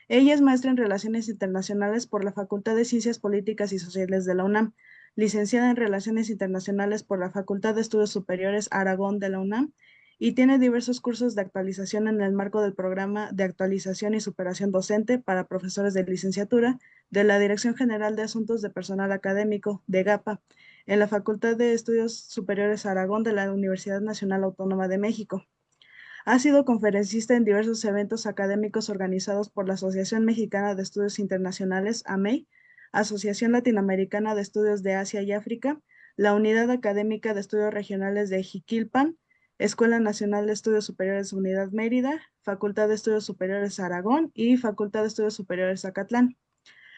Ella es maestra en Relaciones Internacionales por la Facultad de Ciencias Políticas y Sociales de la UNAM, licenciada en Relaciones Internacionales por la Facultad de Estudios Superiores Aragón de la UNAM y tiene diversos cursos de actualización en el marco del programa de actualización y superación docente para profesores de licenciatura de la Dirección General de Asuntos de Personal Académico de GAPA en la Facultad de Estudios Superiores Aragón de la Universidad Nacional Autónoma de México. Ha sido conferencista en diversos eventos académicos organizados por la Asociación Mexicana de Estudios Internacionales, AMEI, Asociación Latinoamericana de Estudios de Asia y África, la Unidad Académica de Estudios Regionales de Jiquilpan, Escuela Nacional de Estudios Superiores Unidad Mérida, Facultad de Estudios Superiores Aragón y Facultad de Estudios Superiores Zacatlán.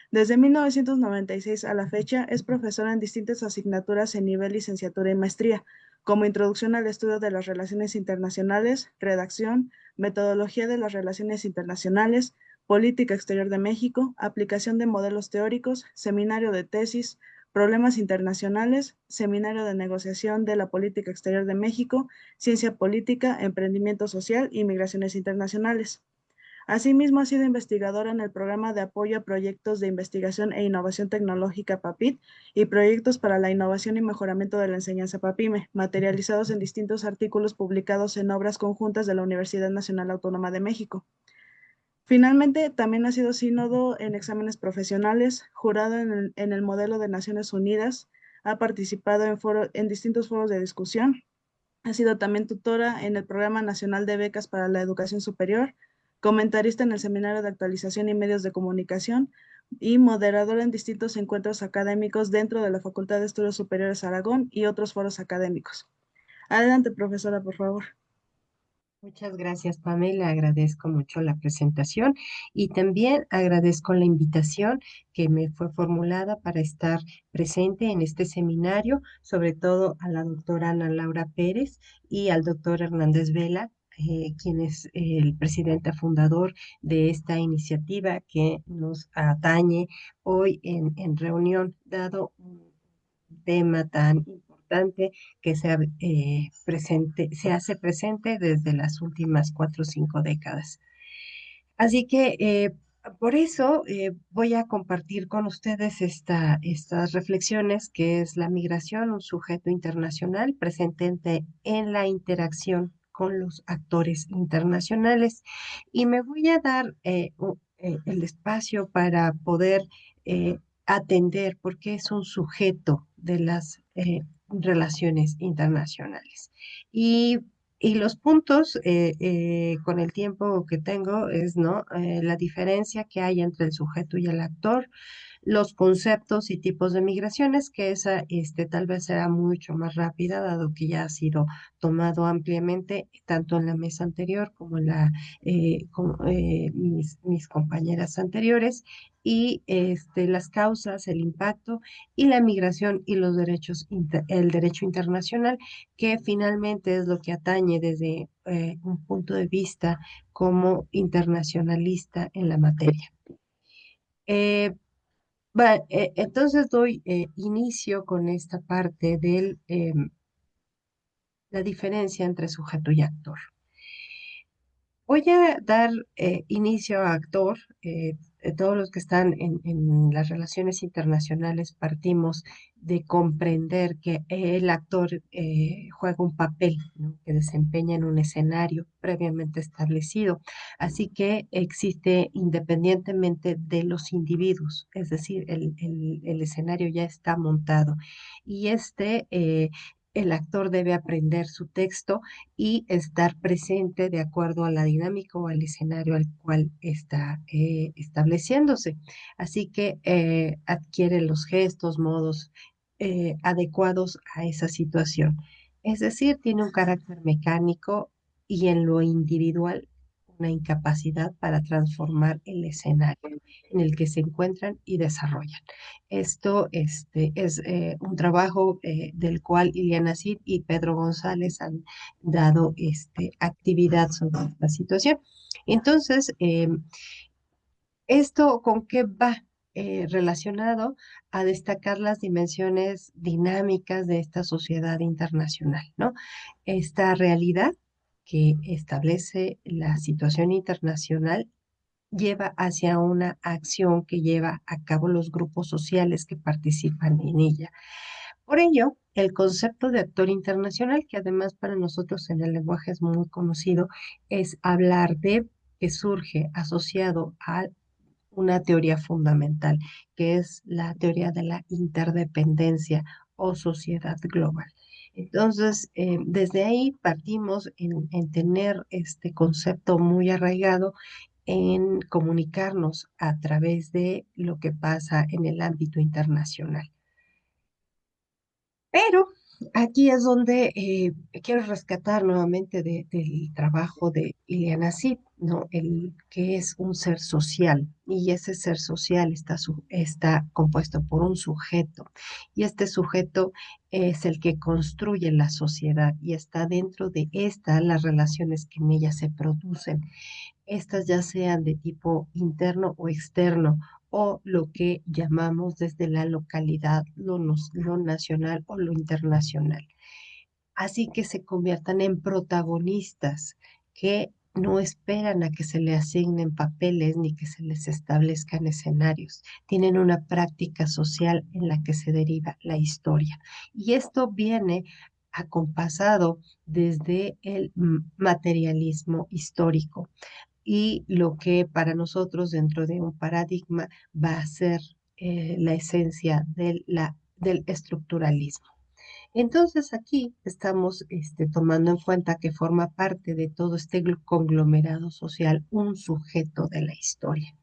Desde 1996 a la fecha es profesora en distintas asignaturas en nivel licenciatura y maestría, como Introducción al Estudio de las Relaciones Internacionales, Redacción, Metodología de las Relaciones Internacionales, Política Exterior de México, Aplicación de Modelos Teóricos, Seminario de Tesis, Problemas Internacionales, Seminario de Negociación de la Política Exterior de México, Ciencia Política, Emprendimiento Social y Migraciones Internacionales. Asimismo, ha sido investigadora en el Programa de Apoyo a Proyectos de Investigación e Innovación Tecnológica PAPIT y Proyectos para la Innovación y Mejoramiento de la Enseñanza PAPIME, materializados en distintos artículos publicados en obras conjuntas de la Universidad Nacional Autónoma de México. Finalmente, también ha sido sínodo en exámenes profesionales, jurado en el modelo de Naciones Unidas, ha participado en distintos foros de discusión, ha sido también tutora en el Programa Nacional de Becas para la Educación Superior, comentarista en el Seminario de Actualización y Medios de Comunicación y moderadora en distintos encuentros académicos dentro de la Facultad de Estudios Superiores Aragón y otros foros académicos. Adelante, profesora, por favor. Muchas gracias, Pamela. Agradezco mucho la presentación y también agradezco la invitación que me fue formulada para estar presente en este seminario, sobre todo a la doctora Ana Laura Pérez y al doctor Hernández Vela, quien es el presidente fundador de esta iniciativa que nos atañe hoy en reunión, dado un tema tan importante que se hace presente desde las últimas 4 o 5 décadas. Así que por eso voy a compartir con ustedes estas reflexiones, que es la migración, un sujeto internacional presente en la interacción con los actores internacionales. Y me voy a dar el espacio para poder atender por qué es un sujeto de las relaciones internacionales. Y los puntos, con el tiempo que tengo, es, ¿no? La diferencia que hay entre el sujeto y el actor, los conceptos y tipos de migraciones, que esa tal vez será mucho más rápida, dado que ya ha sido tomado ampliamente, tanto en la mesa anterior como en mis compañeras anteriores, y las causas, el impacto y la migración y los derechos, el derecho internacional, que finalmente es lo que atañe desde un punto de vista como internacionalista en la materia. Entonces doy inicio con esta parte de la diferencia entre sujeto y actor. Voy a dar inicio a actor. Todos los que están en las relaciones internacionales partimos de comprender que el actor juega un papel, ¿no? Que desempeña en un escenario previamente establecido. Así que existe independientemente de los individuos, es decir, el escenario ya está montado. Y el actor debe aprender su texto y estar presente de acuerdo a la dinámica o al escenario al cual está estableciéndose. Así que adquiere los gestos, modos adecuados a esa situación. Es decir, tiene un carácter mecánico y en lo individual una incapacidad para transformar el escenario en el que se encuentran y desarrollan. Esto es un trabajo del cual Ileana Cid y Pedro González han dado actividad sobre esta situación. Entonces, ¿esto con qué va? Relacionado a destacar las dimensiones dinámicas de esta sociedad internacional, ¿no? Esta realidad que establece la situación internacional lleva hacia una acción que lleva a cabo los grupos sociales que participan en ella. Por ello, el concepto de actor internacional, que además para nosotros en el lenguaje es muy conocido, es hablar de que surge asociado a una teoría fundamental, que es la teoría de la interdependencia o sociedad global. Entonces, desde ahí partimos en tener este concepto muy arraigado en comunicarnos a través de lo que pasa en el ámbito internacional. Pero aquí es donde quiero rescatar nuevamente del trabajo de Ileana Cid, ¿no? El que es un ser social, y ese ser social está compuesto por un sujeto, y este sujeto es el que construye la sociedad y está dentro de las relaciones que en ella se producen, estas ya sean de tipo interno o externo, o lo que llamamos desde la localidad, lo nacional o lo internacional. Así que se conviertan en protagonistas que no esperan a que se les asignen papeles ni que se les establezcan escenarios. Tienen una práctica social en la que se deriva la historia. Y esto viene acompasado desde el materialismo histórico y lo que para nosotros dentro de un paradigma va a ser la esencia del estructuralismo. Entonces aquí estamos tomando en cuenta que forma parte de todo este conglomerado social un sujeto de la historia,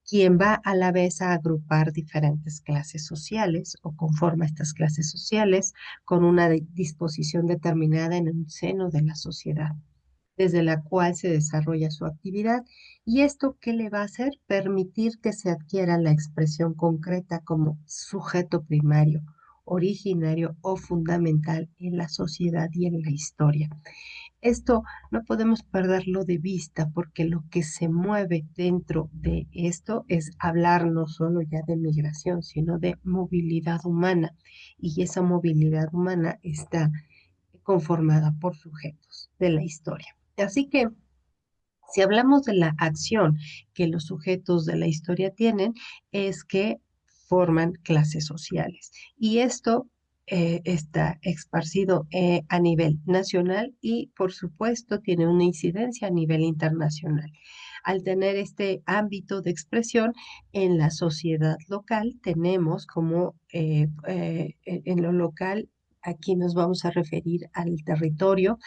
quien va a la vez a agrupar diferentes clases sociales o conforma estas clases sociales con una disposición determinada en el seno de la sociedad, desde la cual se desarrolla su actividad. ¿Y esto qué le va a hacer? Permitir que se adquiera la expresión concreta como sujeto primario, originario o fundamental en la sociedad y en la historia. Esto no podemos perderlo de vista porque lo que se mueve dentro de esto es hablar no solo ya de migración, sino de movilidad humana. Y esa movilidad humana está conformada por sujetos de la historia. Así que si hablamos de la acción que los sujetos de la historia tienen, es que forman clases sociales. Y esto está esparcido a nivel nacional y, por supuesto, tiene una incidencia a nivel internacional. Al tener este ámbito de expresión en la sociedad local, tenemos como en lo local, aquí nos vamos a referir al territorio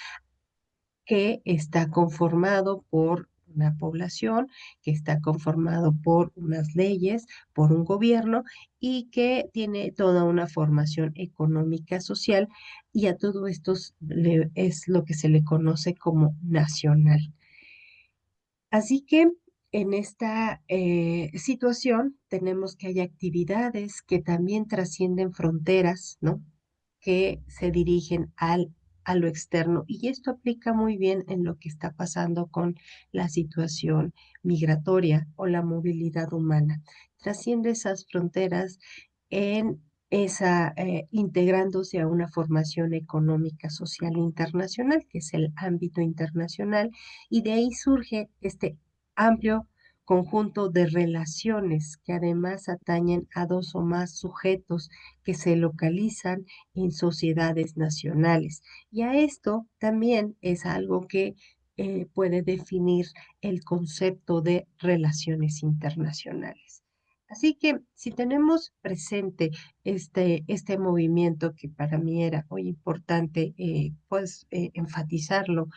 que está conformado por una población, que está conformado por unas leyes, por un gobierno y que tiene toda una formación económica, social, y a todo esto es lo que se le conoce como nacional. Así que en esta situación tenemos que hay actividades que también trascienden fronteras, ¿no? Que se dirigen a lo externo. Y esto aplica muy bien en lo que está pasando con la situación migratoria o la movilidad humana. Trasciende esas fronteras en integrándose a una formación económica, social internacional, que es el ámbito internacional, y de ahí surge este amplio conjunto de relaciones que además atañen a dos o más sujetos que se localizan en sociedades nacionales. Y a esto también es algo que puede definir el concepto de relaciones internacionales. Así que si tenemos presente este movimiento que para mí era muy importante, enfatizarlo,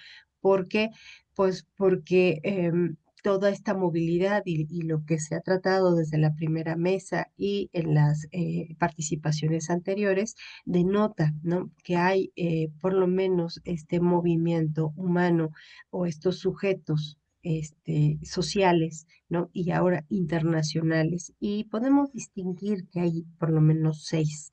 porque, porque toda esta movilidad y lo que se ha tratado desde la primera mesa y en las participaciones anteriores denota, ¿no? Que hay por lo menos este movimiento humano o estos sujetos sociales, ¿no? Y ahora internacionales. Y podemos distinguir que hay por lo menos 6.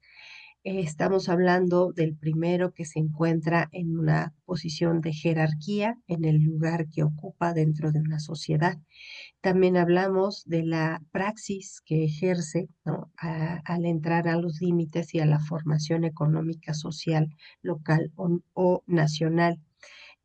Estamos hablando del primero que se encuentra en una posición de jerarquía en el lugar que ocupa dentro de una sociedad. También hablamos de la praxis que ejerce, ¿no? Al entrar a los límites y a la formación económica, social, local o nacional.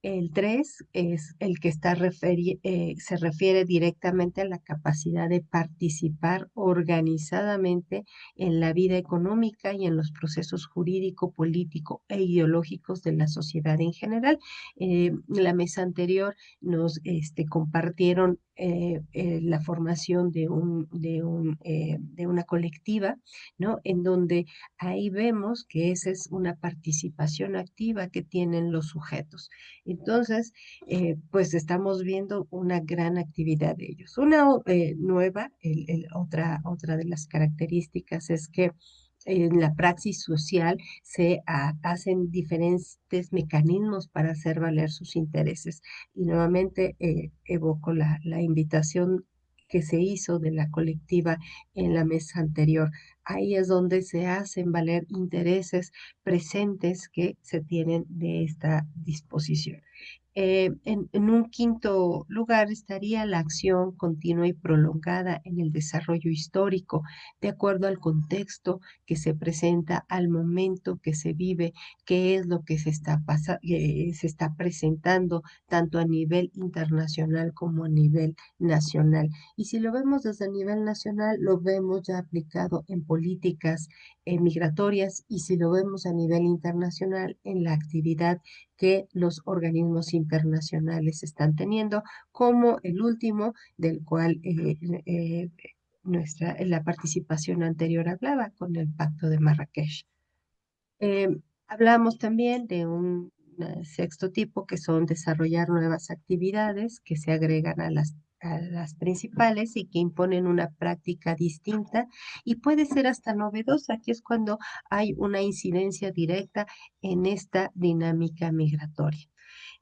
El 3 es el que se refiere directamente a la capacidad de participar organizadamente en la vida económica y en los procesos jurídico, político e ideológicos de la sociedad en general. En la mesa anterior nos compartieron la formación de una colectiva, ¿no? En donde ahí vemos que esa es una participación activa que tienen los sujetos. Entonces, pues estamos viendo una gran actividad de ellos. Una nueva, otra de las características es que en la praxis social se hacen diferentes mecanismos para hacer valer sus intereses. Y nuevamente evoco la invitación que se hizo de la colectiva en la mesa anterior. Ahí es donde se hacen valer intereses presentes que se tienen de esta disposición. En un quinto lugar estaría la acción continua y prolongada en el desarrollo histórico, de acuerdo al contexto que se presenta, al momento que se vive, qué es lo que se está presentando tanto a nivel internacional como a nivel nacional. Y si lo vemos desde el nivel nacional, lo vemos ya aplicado en políticas migratorias, y si lo vemos a nivel internacional, en la actividad que los organismos internacionales están teniendo, como el último del cual la participación anterior hablaba con el Pacto de Marrakech. Hablamos también de un sexto tipo que son desarrollar nuevas actividades que se agregan a las principales y que imponen una práctica distinta y puede ser hasta novedosa. Aquí es cuando hay una incidencia directa en esta dinámica migratoria.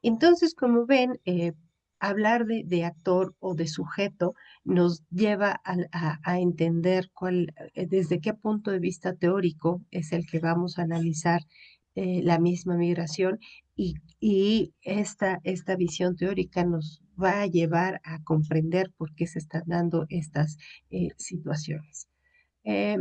Entonces, como ven, hablar de actor o de sujeto nos lleva a entender desde qué punto de vista teórico es el que vamos a analizar la misma migración y esta visión teórica nos va a llevar a comprender por qué se están dando estas situaciones. Eh,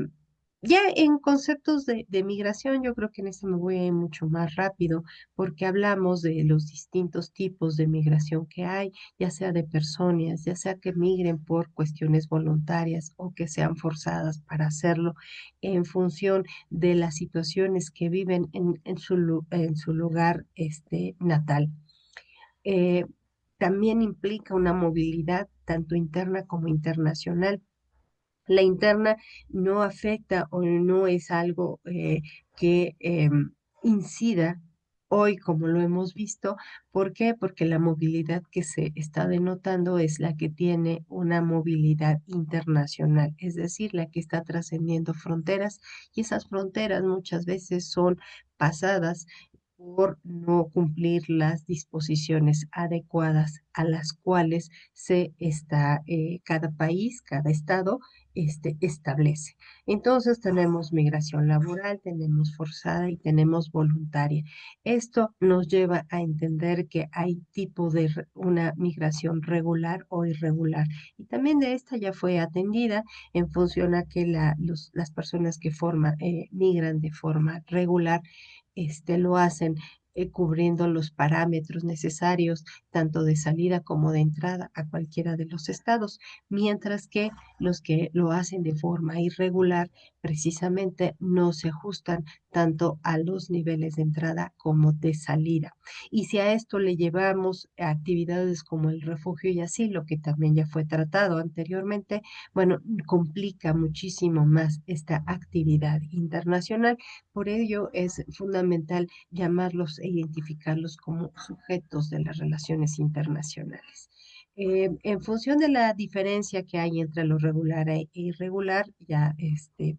ya en conceptos de migración, yo creo que en esto me voy a ir mucho más rápido porque hablamos de los distintos tipos de migración que hay, ya sea de personas, ya sea que migren por cuestiones voluntarias o que sean forzadas para hacerlo en función de las situaciones que viven en su lugar natal. Eh, También implica una movilidad tanto interna como internacional. La interna no afecta o no es algo que incida hoy como lo hemos visto. ¿Por qué? Porque la movilidad que se está denotando es la que tiene una movilidad internacional, es decir, la que está trascendiendo fronteras y esas fronteras muchas veces son pasadas por no cumplir las disposiciones adecuadas a las cuales cada país, cada estado establece. Entonces tenemos migración laboral, tenemos forzada y tenemos voluntaria. Esto nos lleva a entender que hay tipo de una migración regular o irregular. Y también de esta ya fue atendida en función a que las personas que migran de forma regular, lo hacen cubriendo los parámetros necesarios tanto de salida como de entrada a cualquiera de los estados, mientras que los que lo hacen de forma irregular precisamente no se ajustan tanto a los niveles de entrada como de salida. Y si a esto le llevamos actividades como el refugio y asilo, que también ya fue tratado anteriormente, bueno, complica muchísimo más esta actividad internacional. Por ello es fundamental llamarlos e identificarlos como sujetos de las relaciones internacionales. En función de la diferencia que hay entre lo regular e irregular, ya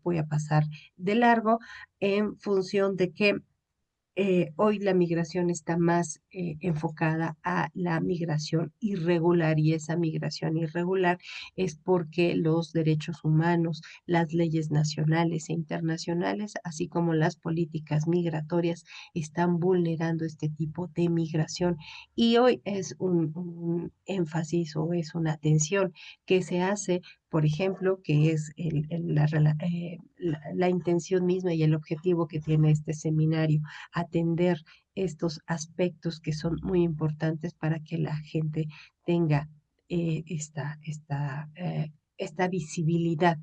voy a pasar de largo, en función de que hoy la migración está más enfocada a la migración irregular y esa migración irregular es porque los derechos humanos, las leyes nacionales e internacionales, así como las políticas migratorias, están vulnerando este tipo de migración. Y hoy es un énfasis o es una atención que se hace, por ejemplo, que es la intención misma y el objetivo que tiene este seminario, atender estos aspectos que son muy importantes para que la gente tenga esta visibilidad.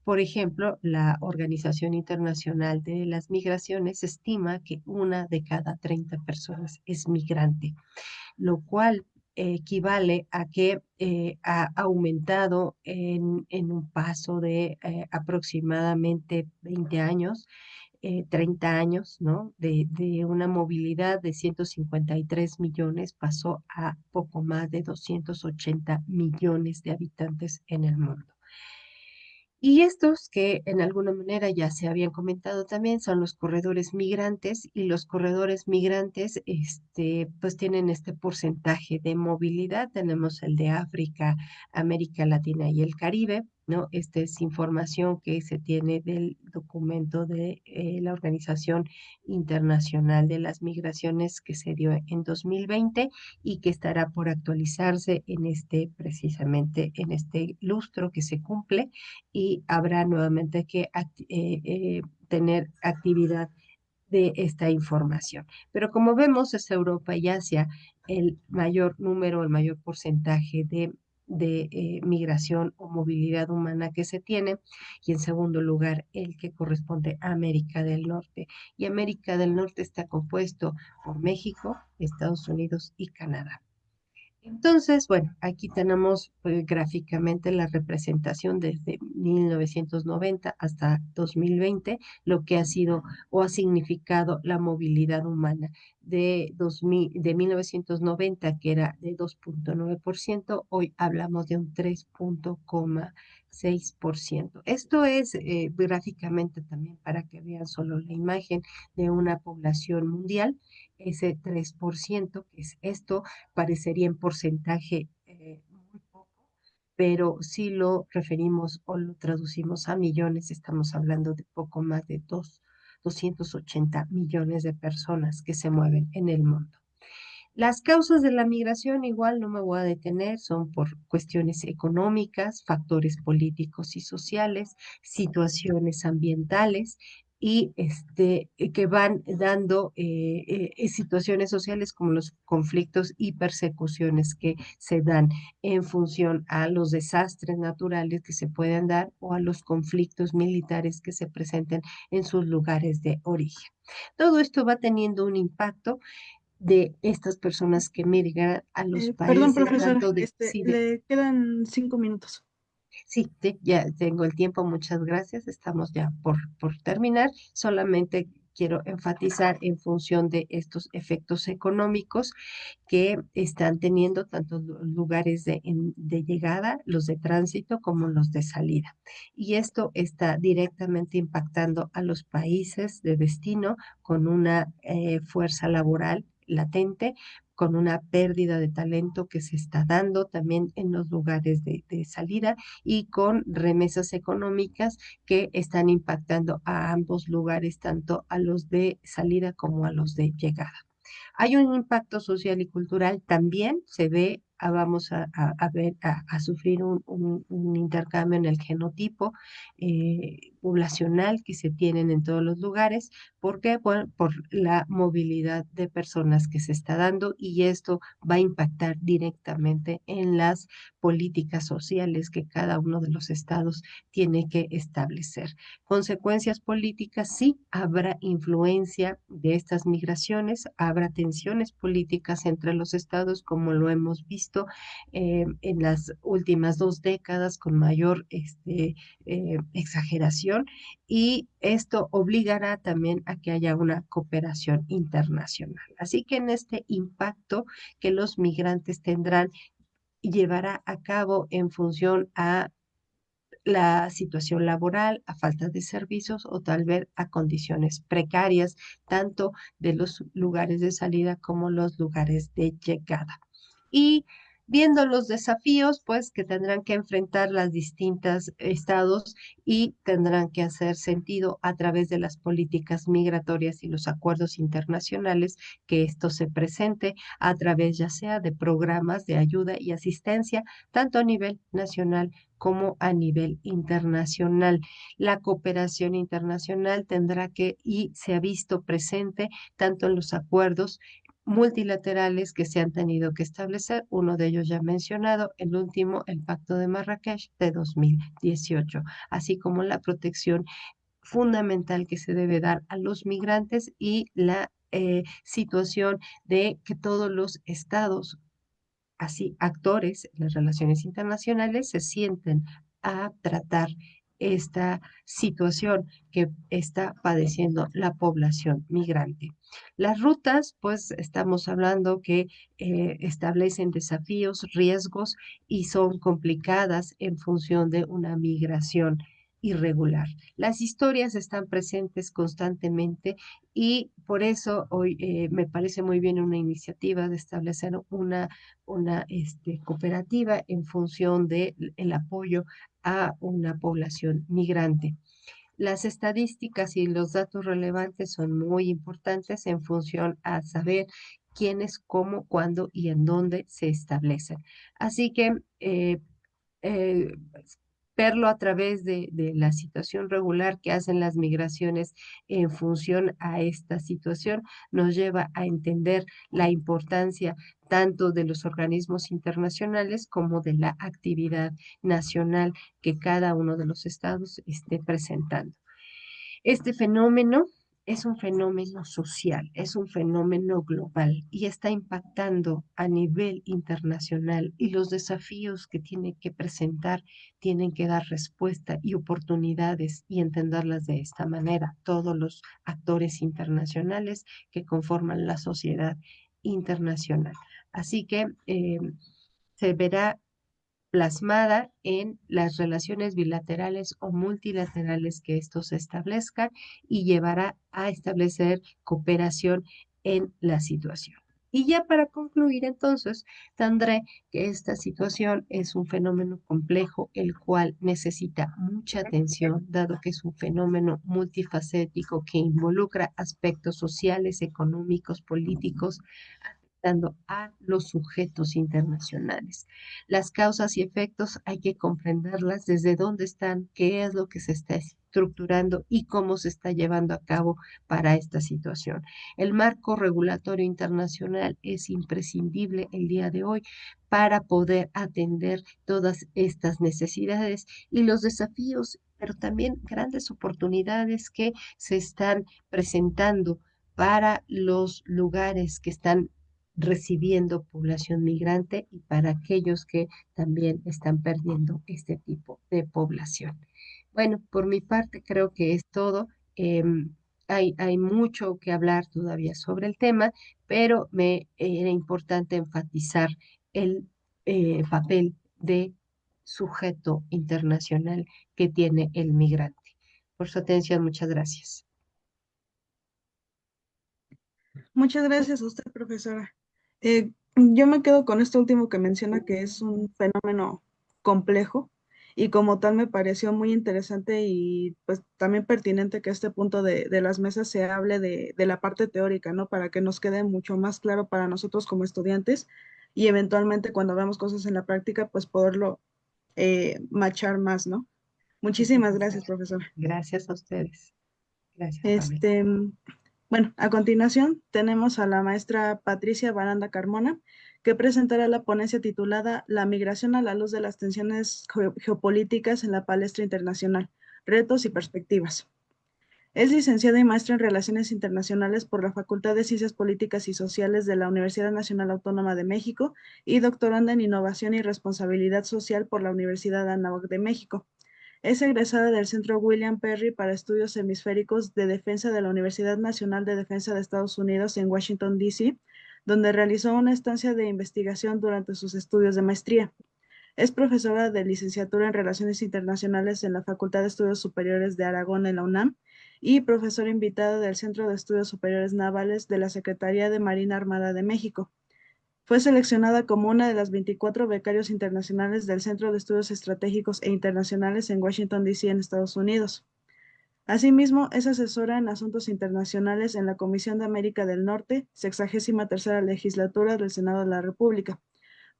Por ejemplo, la Organización Internacional de las Migraciones estima que una de cada 30 personas es migrante, lo cual equivale a que ha aumentado en un paso de aproximadamente 20 años 30 años, ¿no? De una movilidad de 153 millones pasó a poco más de 280 millones de habitantes en el mundo. Y estos que en alguna manera ya se habían comentado también son los corredores migrantes y los corredores migrantes pues tienen este porcentaje de movilidad. Tenemos el de África, América Latina y el Caribe, ¿no? Esta es información que se tiene del documento de la Organización Internacional de las Migraciones que se dio en 2020 y que estará por actualizarse precisamente en este lustro que se cumple y habrá nuevamente que tener actividad de esta información. Pero como vemos, es Europa y Asia el mayor número, el mayor porcentaje de de migración o movilidad humana que se tiene, y en segundo lugar el que corresponde a América del Norte. Y América del Norte está compuesto por México, Estados Unidos y Canadá. Entonces, bueno, aquí tenemos gráficamente la representación desde 1990 hasta 2020, lo que ha sido o ha significado la movilidad humana. De 1990, que era de 2,9%, hoy hablamos de un 3,6%. Esto es gráficamente también para que vean solo la imagen de una población mundial, ese 3%, que es esto parecería en porcentaje muy poco, pero si lo referimos o lo traducimos a millones, estamos hablando de poco más de 280 millones de personas que se mueven en el mundo. Las causas de la migración, igual no me voy a detener, son por cuestiones económicas, factores políticos y sociales, situaciones ambientales y que van dando situaciones sociales como los conflictos y persecuciones que se dan en función a los desastres naturales que se pueden dar o a los conflictos militares que se presenten en sus lugares de origen. Todo esto va teniendo un impacto de estas personas que migran a los Perdón, países, profesor, tanto de, sí, le quedan 5 minutos. sí, ya tengo el tiempo, muchas gracias, estamos ya por terminar, solamente quiero enfatizar en función de estos efectos económicos que están teniendo tanto los lugares de llegada, los de tránsito, como los de salida. Y esto está directamente impactando a los países de destino con una fuerza laboral latente, con una pérdida de talento que se está dando también en los lugares de salida y con remesas económicas que están impactando a ambos lugares, tanto a los de salida como a los de llegada. Hay un impacto social y cultural también, se ve, vamos a ver, a sufrir un intercambio en el genotipo poblacional que se tienen en todos los lugares. ¿Por qué? Bueno, por la movilidad de personas que se está dando, y esto va a impactar directamente en las políticas sociales que cada uno de los estados tiene que establecer. Consecuencias políticas, sí, habrá influencia de estas migraciones, habrá tensiones políticas entre los estados, como lo hemos visto en las últimas 2 décadas con mayor exageración, y esto obligará también a que haya una cooperación internacional. Así que en este impacto que los migrantes tendrán, llevará a cabo en función a la situación laboral, a falta de servicios o tal vez a condiciones precarias, tanto de los lugares de salida como los lugares de llegada. Y viendo los desafíos, pues, que tendrán que enfrentar las distintas estados y tendrán que hacer sentido a través de las políticas migratorias y los acuerdos internacionales, que esto se presente a través ya sea de programas de ayuda y asistencia, tanto a nivel nacional como a nivel internacional. La cooperación internacional tendrá que, y se ha visto presente tanto en los acuerdos multilaterales que se han tenido que establecer, uno de ellos ya mencionado, el último, el Pacto de Marrakech de 2018, así como la protección fundamental que se debe dar a los migrantes y la situación de que todos los estados, así actores en las relaciones internacionales, se sienten a tratar esta situación que está padeciendo la población migrante. Las rutas, pues estamos hablando que establecen desafíos, riesgos y son complicadas en función de una migración irregular. Las historias están presentes constantemente, y por eso hoy me parece muy bien una iniciativa de establecer una cooperativa en función del apoyo a una población migrante. Las estadísticas y los datos relevantes son muy importantes en función a saber quiénes, cómo, cuándo y en dónde se establecen. Así que eh, verlo a través de la situación regular que hacen las migraciones en función a esta situación, nos lleva a entender la importancia tanto de los organismos internacionales como de la actividad nacional que cada uno de los estados esté presentando. Este fenómeno es un fenómeno social, es un fenómeno global y está impactando a nivel internacional, y los desafíos que tiene que presentar tienen que dar respuesta y oportunidades y entenderlas de esta manera todos los actores internacionales que conforman la sociedad internacional. Así que se verá plasmada en las relaciones bilaterales o multilaterales que estos establezcan, y llevará a establecer cooperación en la situación. Y ya para concluir, entonces, tendré que esta situación es un fenómeno complejo, el cual necesita mucha atención, dado que es un fenómeno multifacético que involucra aspectos sociales, económicos, políticos, afectando a los sujetos internacionales. Las causas y efectos hay que comprenderlas, desde dónde están, qué es lo que se está estructurando y cómo se está llevando a cabo para esta situación. El marco regulatorio internacional es imprescindible el día de hoy para poder atender todas estas necesidades y los desafíos, pero también grandes oportunidades que se están presentando para los lugares que están recibiendo población migrante y para aquellos que también están perdiendo este tipo de población. Bueno, por mi parte creo que es todo. Hay mucho que hablar todavía sobre el tema, pero me era importante enfatizar el papel de sujeto internacional que tiene el migrante. Por su atención, muchas gracias. Muchas gracias a usted, profesora. Yo me quedo con esto último que menciona, que es un fenómeno complejo y como tal me pareció muy interesante y pues también pertinente que a este punto de las mesas se hable de la parte teórica, ¿no? Para que nos quede mucho más claro para nosotros como estudiantes y eventualmente cuando veamos cosas en la práctica, pues poderlo machar más, ¿no? Muchísimas gracias, profesora. Gracias a ustedes. Gracias, Pamela. Este, bueno, a continuación tenemos a la maestra Patricia Baranda Carmona, que presentará la ponencia titulada La migración a la luz de las tensiones geopolíticas en la palestra internacional, retos y perspectivas. Es licenciada y maestra en Relaciones Internacionales por la Facultad de Ciencias Políticas y Sociales de la Universidad Nacional Autónoma de México y doctoranda en Innovación y Responsabilidad Social por la Universidad Anáhuac de México. Es egresada del Centro William Perry para Estudios Hemisféricos de Defensa de la Universidad Nacional de Defensa de Estados Unidos en Washington, D.C., donde realizó una estancia de investigación durante sus estudios de maestría. Es profesora de licenciatura en Relaciones Internacionales en la Facultad de Estudios Superiores de Aragón en la UNAM y profesora invitada del Centro de Estudios Superiores Navales de la Secretaría de Marina Armada de México. Fue seleccionada como una de las 24 becarios internacionales del Centro de Estudios Estratégicos e Internacionales en Washington, D.C., en Estados Unidos. Asimismo, es asesora en asuntos internacionales en la Comisión de América del Norte, 63ª Legislatura del Senado de la República.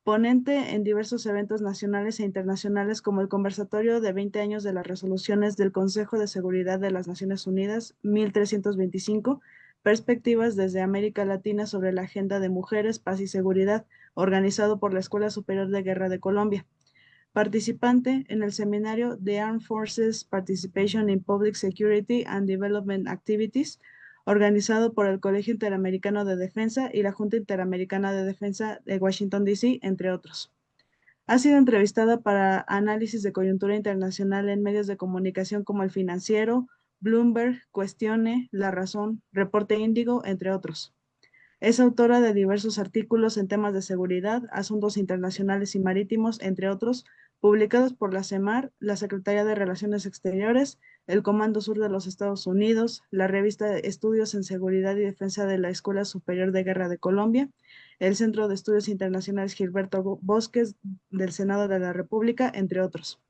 Ponente en diversos eventos nacionales e internacionales como el conversatorio de 20 años de las resoluciones del Consejo de Seguridad de las Naciones Unidas 1325, Perspectivas desde América Latina sobre la Agenda de Mujeres, Paz y Seguridad, organizado por la Escuela Superior de Guerra de Colombia. Participante en el seminario The Armed Forces Participation in Public Security and Development Activities, organizado por el Colegio Interamericano de Defensa y la Junta Interamericana de Defensa de Washington, D.C., entre otros. Ha sido entrevistada para análisis de coyuntura internacional en medios de comunicación como El Financiero, Bloomberg, Cuestione, La Razón, Reporte Índigo, entre otros. Es autora de diversos artículos en temas de seguridad, asuntos internacionales y marítimos, entre otros, publicados por la CEMAR, la Secretaría de Relaciones Exteriores, el Comando Sur de los Estados Unidos, la revista Estudios en Seguridad y Defensa de la Escuela Superior de Guerra de Colombia, el Centro de Estudios Internacionales Gilberto Bosques del Senado de la República, entre otros.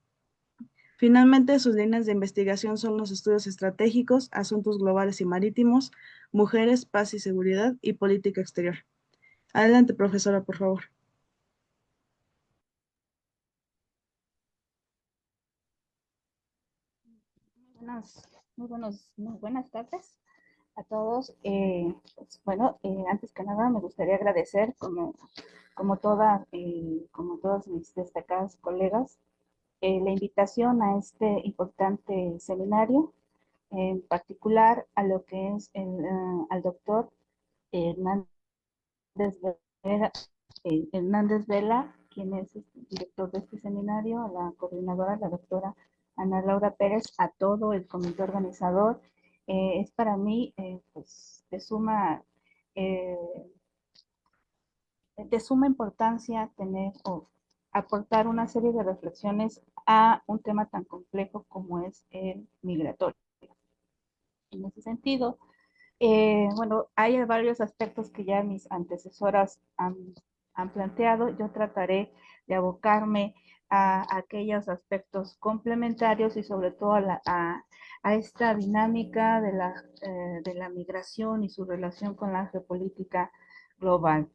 Finalmente, sus líneas de investigación son los estudios estratégicos, asuntos globales y marítimos, mujeres, paz y seguridad y política exterior. Adelante, profesora, por favor. Muy buenas tardes a todos. Antes que nada me gustaría agradecer como todas mis destacadas colegas, la invitación a este importante seminario, en particular a lo que es al doctor Hernández Vera, Hernández Vela, quien es el director de este seminario, a la coordinadora, la doctora Ana Laura Pérez, a todo el comité organizador. Es para mí pues, eh, de suma importancia tener o aportar una serie de reflexiones a un tema tan complejo como es el migratorio. En ese sentido, hay varios aspectos que ya mis antecesoras han planteado. Yo trataré de abocarme a aquellos aspectos complementarios y sobre todo a esta dinámica de la migración y su relación con la geopolítica global.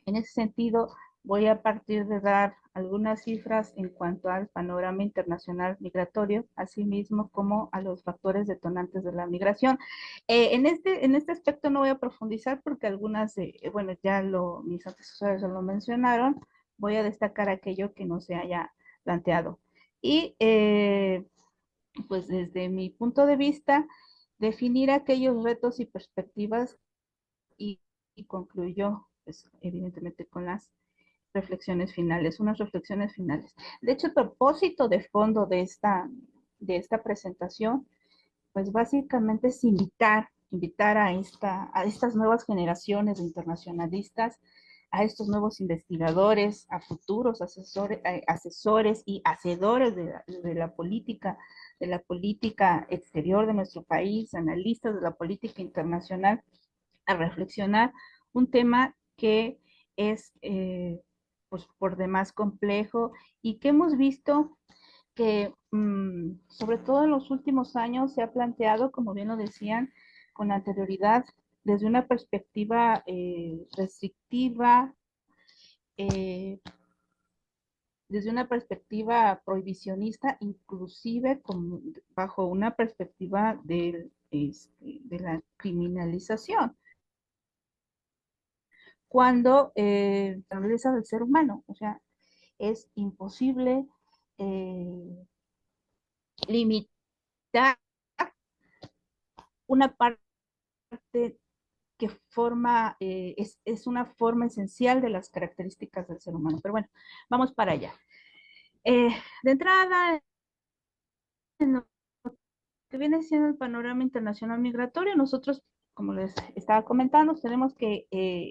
En ese sentido, voy a partir de dar algunas cifras en cuanto al panorama internacional migratorio, así mismo como a los factores detonantes de la migración. En este aspecto no voy a profundizar porque mis antecesores ya lo mencionaron. Voy a destacar aquello que no se haya planteado. Y pues desde mi punto de vista, definir aquellos retos y perspectivas y, y concluyó, pues, evidentemente, con las reflexiones finales, unas reflexiones finales. De hecho, el propósito de fondo de esta presentación, pues básicamente es invitar a estas nuevas generaciones de internacionalistas, a estos nuevos investigadores, a futuros asesores y hacedores de la política exterior de nuestro país, analistas de la política internacional, a reflexionar un tema que es pues por demás complejo y que hemos visto que sobre todo en los últimos años se ha planteado, como bien lo decían con anterioridad, desde una perspectiva restrictiva, eh, desde una perspectiva prohibicionista, inclusive bajo una perspectiva de la criminalización cuando la naturaleza del ser humano, o sea, es imposible eh, limitar una parte que es una forma esencial de las características del ser humano. Pero bueno, vamos para allá. De entrada, en lo que viene siendo el panorama internacional migratorio, nosotros, como les estaba comentando, tenemos que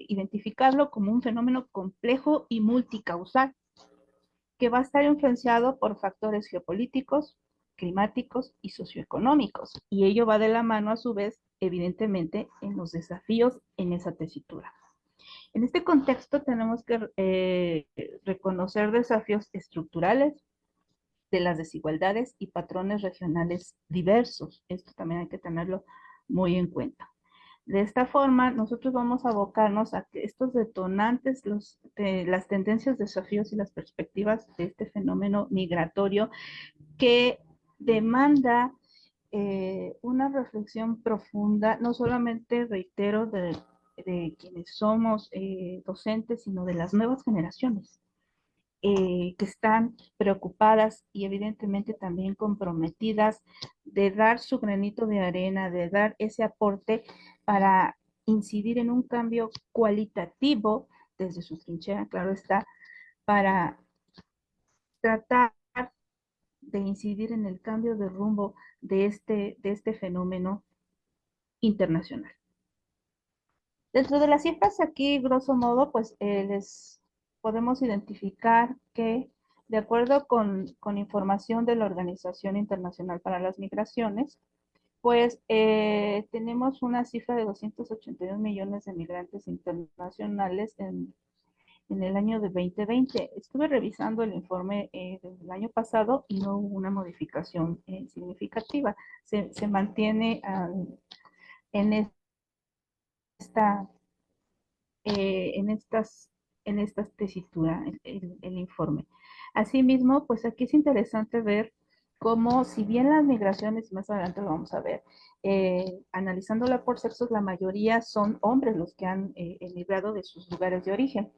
identificarlo como un fenómeno complejo y multicausal, que va a estar influenciado por factores geopolíticos, climáticos y socioeconómicos. Y ello va de la mano, a su vez, evidentemente, en los desafíos en esa tesitura. En este contexto tenemos que reconocer desafíos estructurales de las desigualdades y patrones regionales diversos. Esto también hay que tenerlo muy en cuenta. De esta forma, nosotros vamos a abocarnos a que estos detonantes, las tendencias, desafíos y las perspectivas de este fenómeno migratorio que demanda una reflexión profunda, no solamente, reitero, de quienes somos docentes, sino de las nuevas generaciones que están preocupadas y evidentemente también comprometidas de dar su granito de arena, de dar ese aporte para incidir en un cambio cualitativo desde su trinchera, claro está, para tratar de incidir en el cambio de rumbo de este fenómeno internacional. Dentro de las cifras aquí, grosso modo, pues les podemos identificar que, de acuerdo con información de la Organización Internacional para las Migraciones, pues tenemos una cifra de 282 millones de migrantes internacionales en el año de 2020. Estuve revisando el informe del año pasado y no hubo una modificación significativa. Se mantiene en esta en esta tesitura, el informe. Asimismo, pues aquí es interesante ver como si bien las migraciones, más adelante lo vamos a ver, analizándola por sexos, la mayoría son hombres los que han emigrado de sus lugares de origen.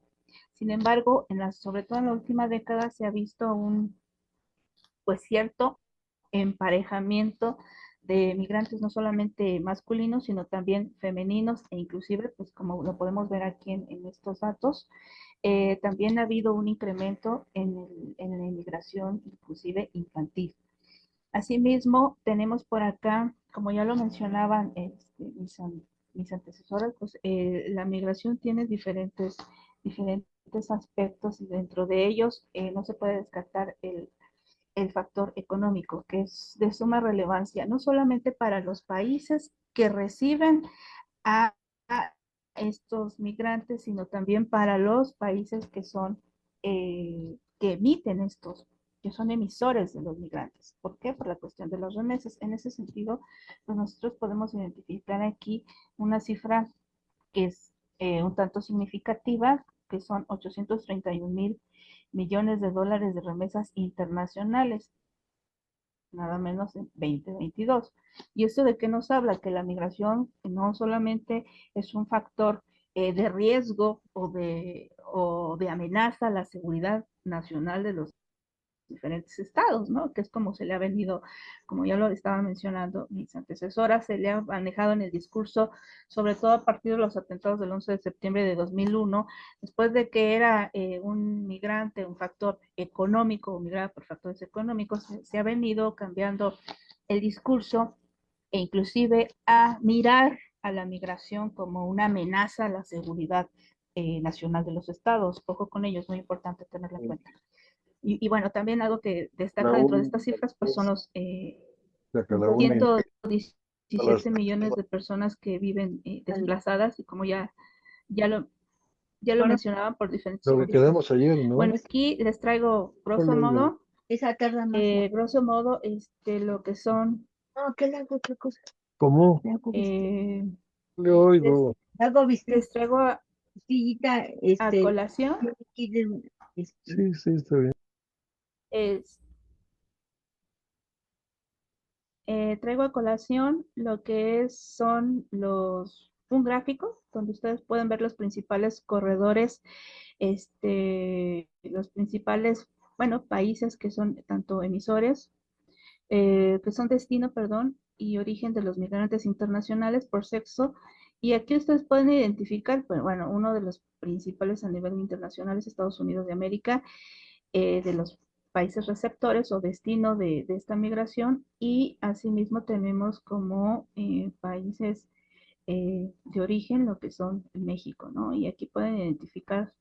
Sin embargo, sobre todo en la última década se ha visto un, pues cierto emparejamiento de migrantes no solamente masculinos, sino también femeninos e inclusive, pues como lo podemos ver aquí en estos datos, también ha habido un incremento en la inmigración inclusive infantil. Asimismo, tenemos por acá, como ya lo mencionaban mis antecesoras, pues la migración tiene diferentes aspectos y dentro de ellos no se puede descartar el factor económico, que es de suma relevancia, no solamente para los países que reciben a estos migrantes, sino también para los países que son, que emiten estos, que son emisores de los migrantes. ¿Por qué? Por la cuestión de los remesas. En ese sentido, pues nosotros podemos identificar aquí una cifra que es un tanto significativa, que son 831.000 millones de dólares de remesas internacionales, nada menos en 2022. ¿Y esto de qué nos habla? Que la migración no solamente es un factor de riesgo o de amenaza a la seguridad nacional de los diferentes estados, ¿no? Que es como se le ha venido, como ya lo estaba mencionando mis antecesoras, se le ha manejado en el discurso, sobre todo a partir de los atentados del 11 de septiembre de 2001, después de que era un migrante, un factor económico, o migraba por factores económicos, se ha venido cambiando el discurso e inclusive a mirar a la migración como una amenaza a la seguridad nacional de los estados. Ojo con ello, es muy importante tenerlo en cuenta. Y bueno, también algo que destaca dentro de estas cifras, pues son los 117 millones de personas que viven desplazadas, y como ya lo, ya lo mencionaban por diferentes Lo que motivos. quedamos ayer, ¿no? Bueno, aquí les traigo grosso modo, Esa tarda más. grosso modo, lo que son, No, ¿qué le hago otra cosa? ¿Cómo? Le hago eh, Le oigo. le hago bistec. les traigo Sillita, a colación, Sí, sí, está bien. es, traigo a colación lo que son un gráfico donde ustedes pueden ver los principales corredores, los principales, bueno, países que son tanto emisores, que son destino, perdón, y origen de los migrantes internacionales por sexo. Y aquí ustedes pueden identificar, pues, bueno, uno de los principales a nivel internacional es Estados Unidos de América, de los países receptores o destino de esta migración, y asimismo tenemos como países de origen lo que son México, ¿no? Y aquí pueden identificar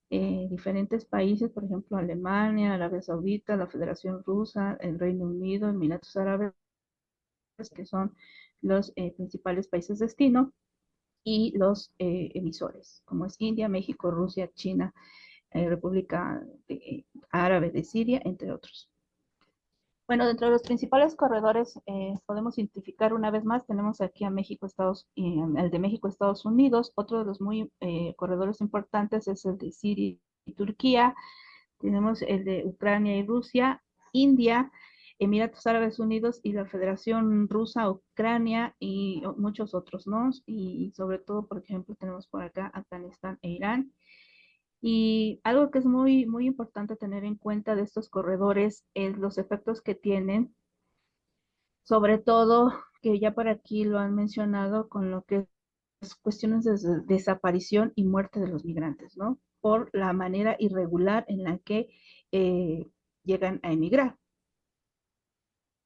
diferentes países, por ejemplo, Alemania, Arabia Saudita, la Federación Rusa, el Reino Unido, Emiratos Árabes, que son los principales países destino, y los emisores, como es India, México, Rusia, China, República Árabe de Siria, entre otros. Bueno, dentro de los principales corredores podemos identificar una vez más, tenemos aquí a México, el de México, Estados Unidos. Otro de los corredores importantes es el de Siria y Turquía. Tenemos el de Ucrania y Rusia, India, Emiratos Árabes Unidos y la Federación Rusa, Ucrania y muchos otros, ¿no? Y sobre todo, por ejemplo, tenemos por acá Afganistán e Irán. Y algo que es muy, muy importante tener en cuenta de estos corredores es los efectos que tienen, sobre todo, que ya por aquí lo han mencionado, con lo que es cuestiones de desaparición y muerte de los migrantes, ¿no? Por la manera irregular en la que llegan a emigrar.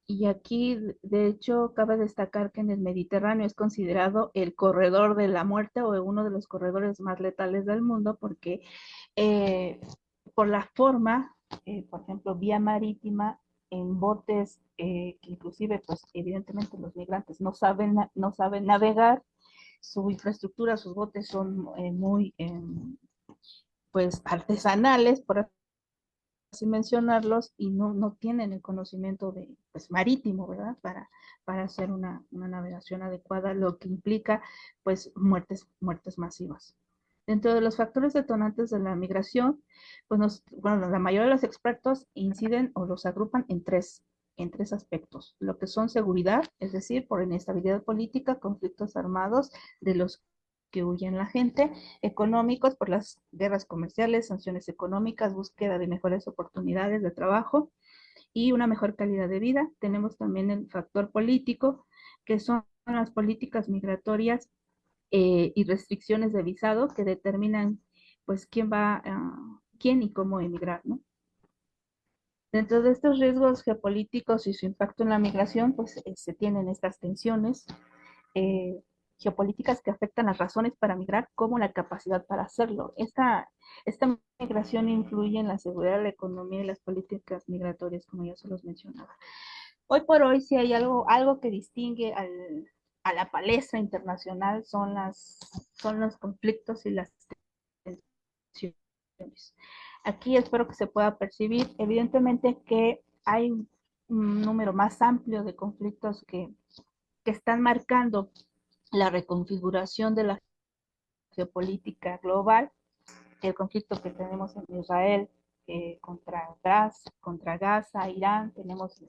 Y aquí, de hecho, cabe destacar que en el Mediterráneo es considerado el corredor de la muerte o uno de los corredores más letales del mundo, porque por la forma, por ejemplo, vía marítima, en botes que inclusive, pues evidentemente los migrantes no saben navegar, su infraestructura, sus botes son muy, pues, artesanales, por así mencionarlos, y no tienen el conocimiento pues, marítimo, ¿verdad? Para hacer una navegación adecuada, lo que implica, pues, muertes masivas. Dentro de los factores detonantes de la migración, pues bueno, la mayoría de los expertos inciden o los agrupan en tres en tres aspectos: lo que son seguridad, es decir, por inestabilidad política, conflictos armados de los que huyen la gente; económicos, por las guerras comerciales, sanciones económicas, búsqueda de mejores oportunidades de trabajo y una mejor calidad de vida. Tenemos también el factor político, que son las políticas migratorias y restricciones de visado que determinan pues quién y cómo emigrar, ¿no? Dentro de estos riesgos geopolíticos y su impacto en la migración, pues se tienen estas tensiones eh, geopolíticas que afectan las razones para migrar como la capacidad para hacerlo. Esta migración influye en la seguridad, la economía y las políticas migratorias, como ya se los mencionaba. Hoy por hoy, si hay algo que distingue a la palestra internacional, son los conflictos y las tensiones. Aquí espero que se pueda percibir, evidentemente, que hay un número más amplio de conflictos que están marcando la reconfiguración de la geopolítica global. El conflicto que tenemos en Israel contra Gaza, Irán, tenemos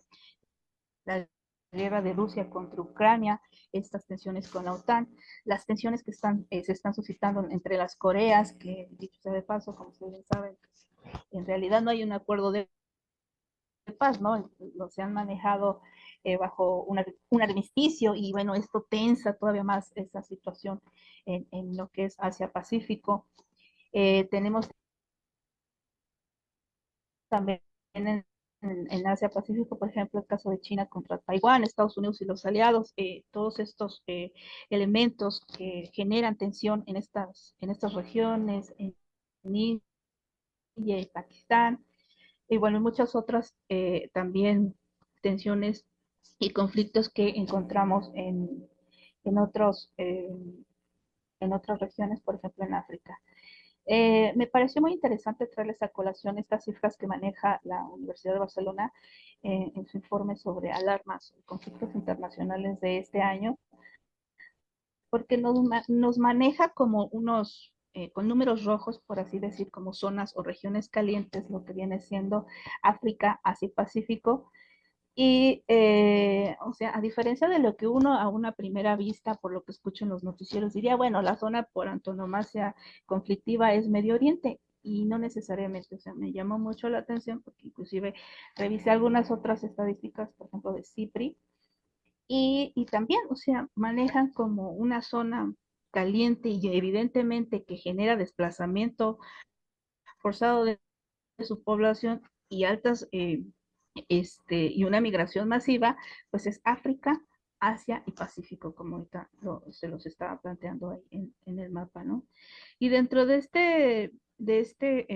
la guerra de Rusia contra Ucrania, estas tensiones con la OTAN, las tensiones que se están suscitando entre las Coreas, que dicho sea de paso, como ustedes saben, en realidad no hay un acuerdo de paz, ¿no? Se han manejado bajo un armisticio, y bueno, esto tensa todavía más esa situación en lo que es Asia-Pacífico. Tenemos también en Asia-Pacífico, por ejemplo, el caso de China contra Taiwán, Estados Unidos y los aliados, todos estos elementos que generan tensión en estas regiones, en India y Pakistán, y bueno, muchas otras también tensiones y conflictos que encontramos en, otros, en otras regiones, por ejemplo en África. Me pareció muy interesante traerles a colación estas cifras que maneja la Universidad de Barcelona en su informe sobre alarmas y conflictos internacionales de este año, porque nos maneja como con números rojos, por así decir, como zonas o regiones calientes, lo que viene siendo África, Asia y Pacífico. Y, o sea, a diferencia de lo que uno a una primera vista, por lo que escucho en los noticieros, diría, bueno, la zona por antonomasia conflictiva es Medio Oriente, y no necesariamente. O sea, me llamó mucho la atención porque inclusive revisé algunas otras estadísticas, por ejemplo, de CIPRI, y también, o sea, manejan como una zona caliente y evidentemente que genera desplazamiento forzado de su población y y una migración masiva, pues es África, Asia y Pacífico, como ahorita se los estaba planteando ahí en el mapa, ¿no? Y dentro de este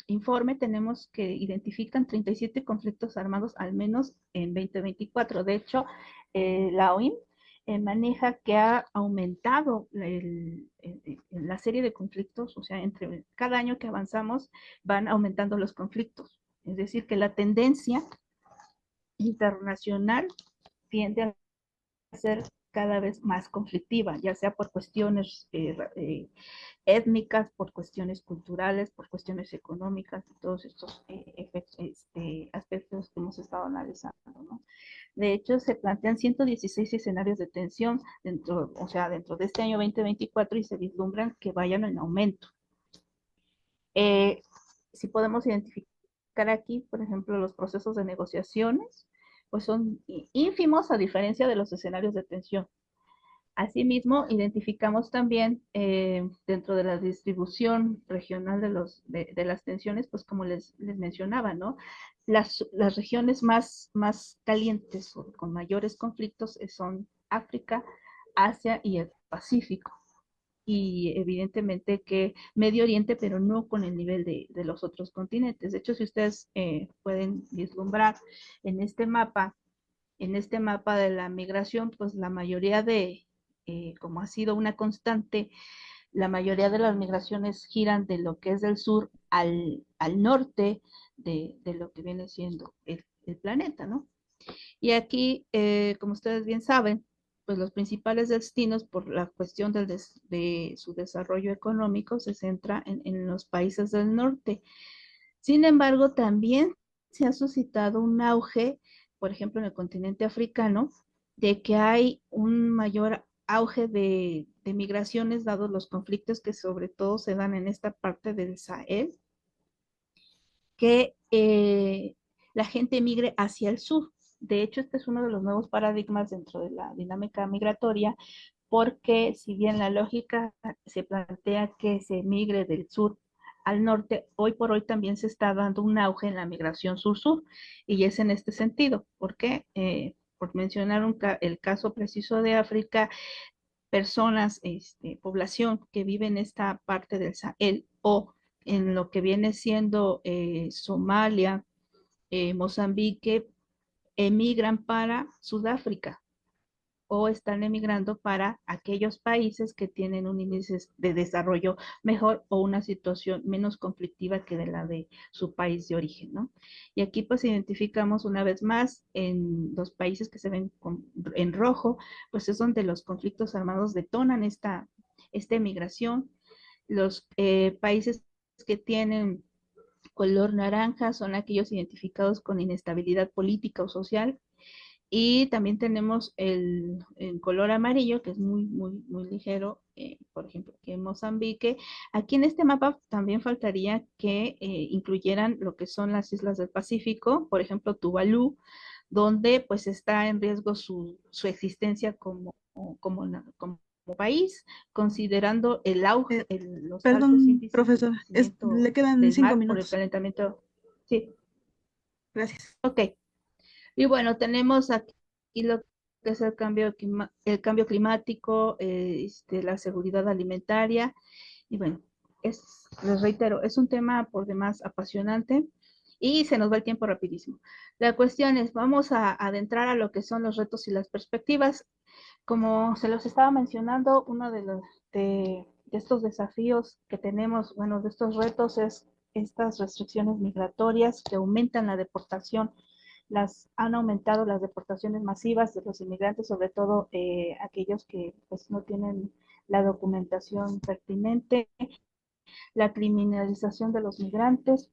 informe tenemos que identifican 37 conflictos armados al menos en 2024. De hecho, la OIM maneja que ha aumentado la serie de conflictos, o sea, entre cada año que avanzamos van aumentando los conflictos. Es decir, que la tendencia internacional tiende a ser cada vez más conflictiva, ya sea por cuestiones étnicas, por cuestiones culturales, por cuestiones económicas, y todos estos aspectos que hemos estado analizando, ¿no? De hecho, se plantean 116 escenarios de tensión dentro de este año 2024, y se vislumbran que vayan en aumento. Si podemos identificar aquí, por ejemplo, los procesos de negociaciones, pues son ínfimos a diferencia de los escenarios de tensión. Asimismo, identificamos también dentro de la distribución regional de las tensiones, pues como les mencionaba, ¿no? Las regiones más calientes o con mayores conflictos son África, Asia y el Pacífico. Y evidentemente que Medio Oriente, pero no con el nivel de los otros continentes. De hecho, si ustedes pueden vislumbrar en este mapa de la migración, pues la mayoría como ha sido una constante, la mayoría de las migraciones giran de lo que es del sur al norte de lo que viene siendo el planeta, ¿no? Y aquí, como ustedes bien saben, pues los principales destinos por la cuestión de su desarrollo económico se centra en los países del norte. Sin embargo, también se ha suscitado un auge por ejemplo, en el continente africano, de que hay un mayor auge de migraciones dados los conflictos que sobre todo se dan en esta parte del Sahel, que la gente migre hacia el sur. De hecho, este es uno de los nuevos paradigmas dentro de la dinámica migratoria, porque si bien la lógica se plantea que se migre del sur al norte, hoy por hoy también se está dando un auge en la migración sur-sur, y es en este sentido, porque, por mencionar el caso preciso de África, personas, población que vive en esta parte del Sahel o en lo que viene siendo Somalia, Mozambique, emigran para Sudáfrica o están emigrando para aquellos países que tienen un índice de desarrollo mejor o una situación menos conflictiva que de la de su país de origen, ¿no? Y aquí pues identificamos una vez más en los países que se ven en rojo, pues es donde los conflictos armados detonan esta emigración. Los países que tienen color naranja son aquellos identificados con inestabilidad política o social, y también tenemos el color amarillo, que es muy, muy, muy ligero, por ejemplo, aquí en Mozambique. Aquí en este mapa también faltaría que incluyeran lo que son las islas del Pacífico, por ejemplo, Tuvalu, donde pues está en riesgo su existencia como país, considerando el auge, los altos Perdón, índices de profesora, le crecimiento quedan del 5 mar por el minutos. calentamiento. Sí, Gracias. ok. Y bueno, tenemos aquí lo que es el cambio climático, la seguridad alimentaria. Y bueno, les reitero, es un tema por demás apasionante y se nos va el tiempo rapidísimo. La cuestión es, vamos a adentrar a lo que son los retos y las perspectivas. Como se los estaba mencionando, uno de estos desafíos que tenemos, bueno, de estos retos es estas restricciones migratorias que aumentan la deportación. Han aumentado las deportaciones masivas de los inmigrantes, sobre todo aquellos que pues no tienen la documentación pertinente, la criminalización de los migrantes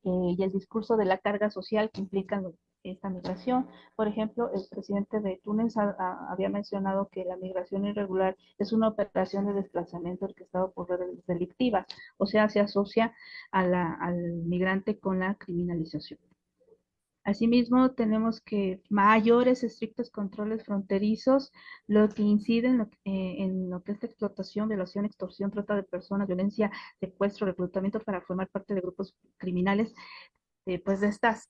y el discurso de la carga social que implica esta migración. Por ejemplo, el presidente de Túnez había mencionado que la migración irregular es una operación de desplazamiento orquestado por redes delictivas, o sea, se asocia al migrante con la criminalización. Asimismo, tenemos que mayores estrictos controles fronterizos, lo que incide en lo que es la explotación, violación, extorsión, trata de personas, violencia, secuestro, reclutamiento para formar parte de grupos criminales, pues de estas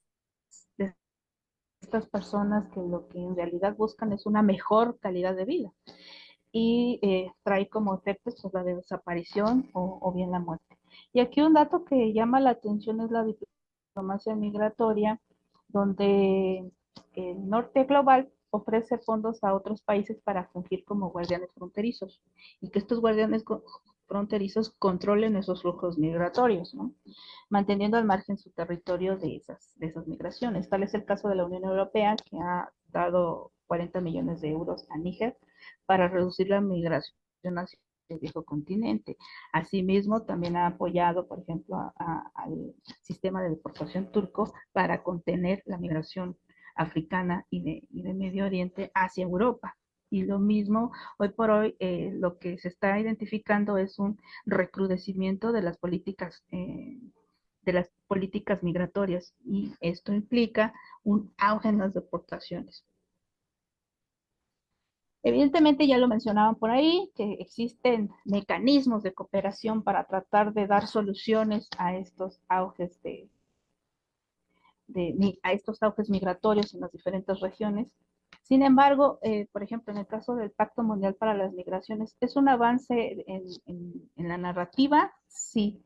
personas que lo que en realidad buscan es una mejor calidad de vida y trae como efectos pues, la desaparición o bien la muerte. Y aquí un dato que llama la atención es la diplomacia migratoria, donde el norte global ofrece fondos a otros países para fungir como guardianes fronterizos y que estos guardianes fronterizos controlen esos flujos migratorios, ¿no? Manteniendo al margen su territorio de esas migraciones. Tal es el caso de la Unión Europea, que ha dado 40 millones de euros a Níger para reducir la migración hacia el viejo continente. Asimismo, también ha apoyado, por ejemplo, al sistema de deportación turco para contener la migración africana y de Medio Oriente hacia Europa. Y lo mismo, hoy por hoy, lo que se está identificando es un recrudecimiento de las políticas migratorias, y esto implica un auge en las deportaciones. Evidentemente ya lo mencionaban por ahí, que existen mecanismos de cooperación para tratar de dar soluciones a estos auges a estos auges migratorios en las diferentes regiones. Sin embargo, por ejemplo, en el caso del Pacto Mundial para las Migraciones, ¿es un avance en la narrativa? Sí,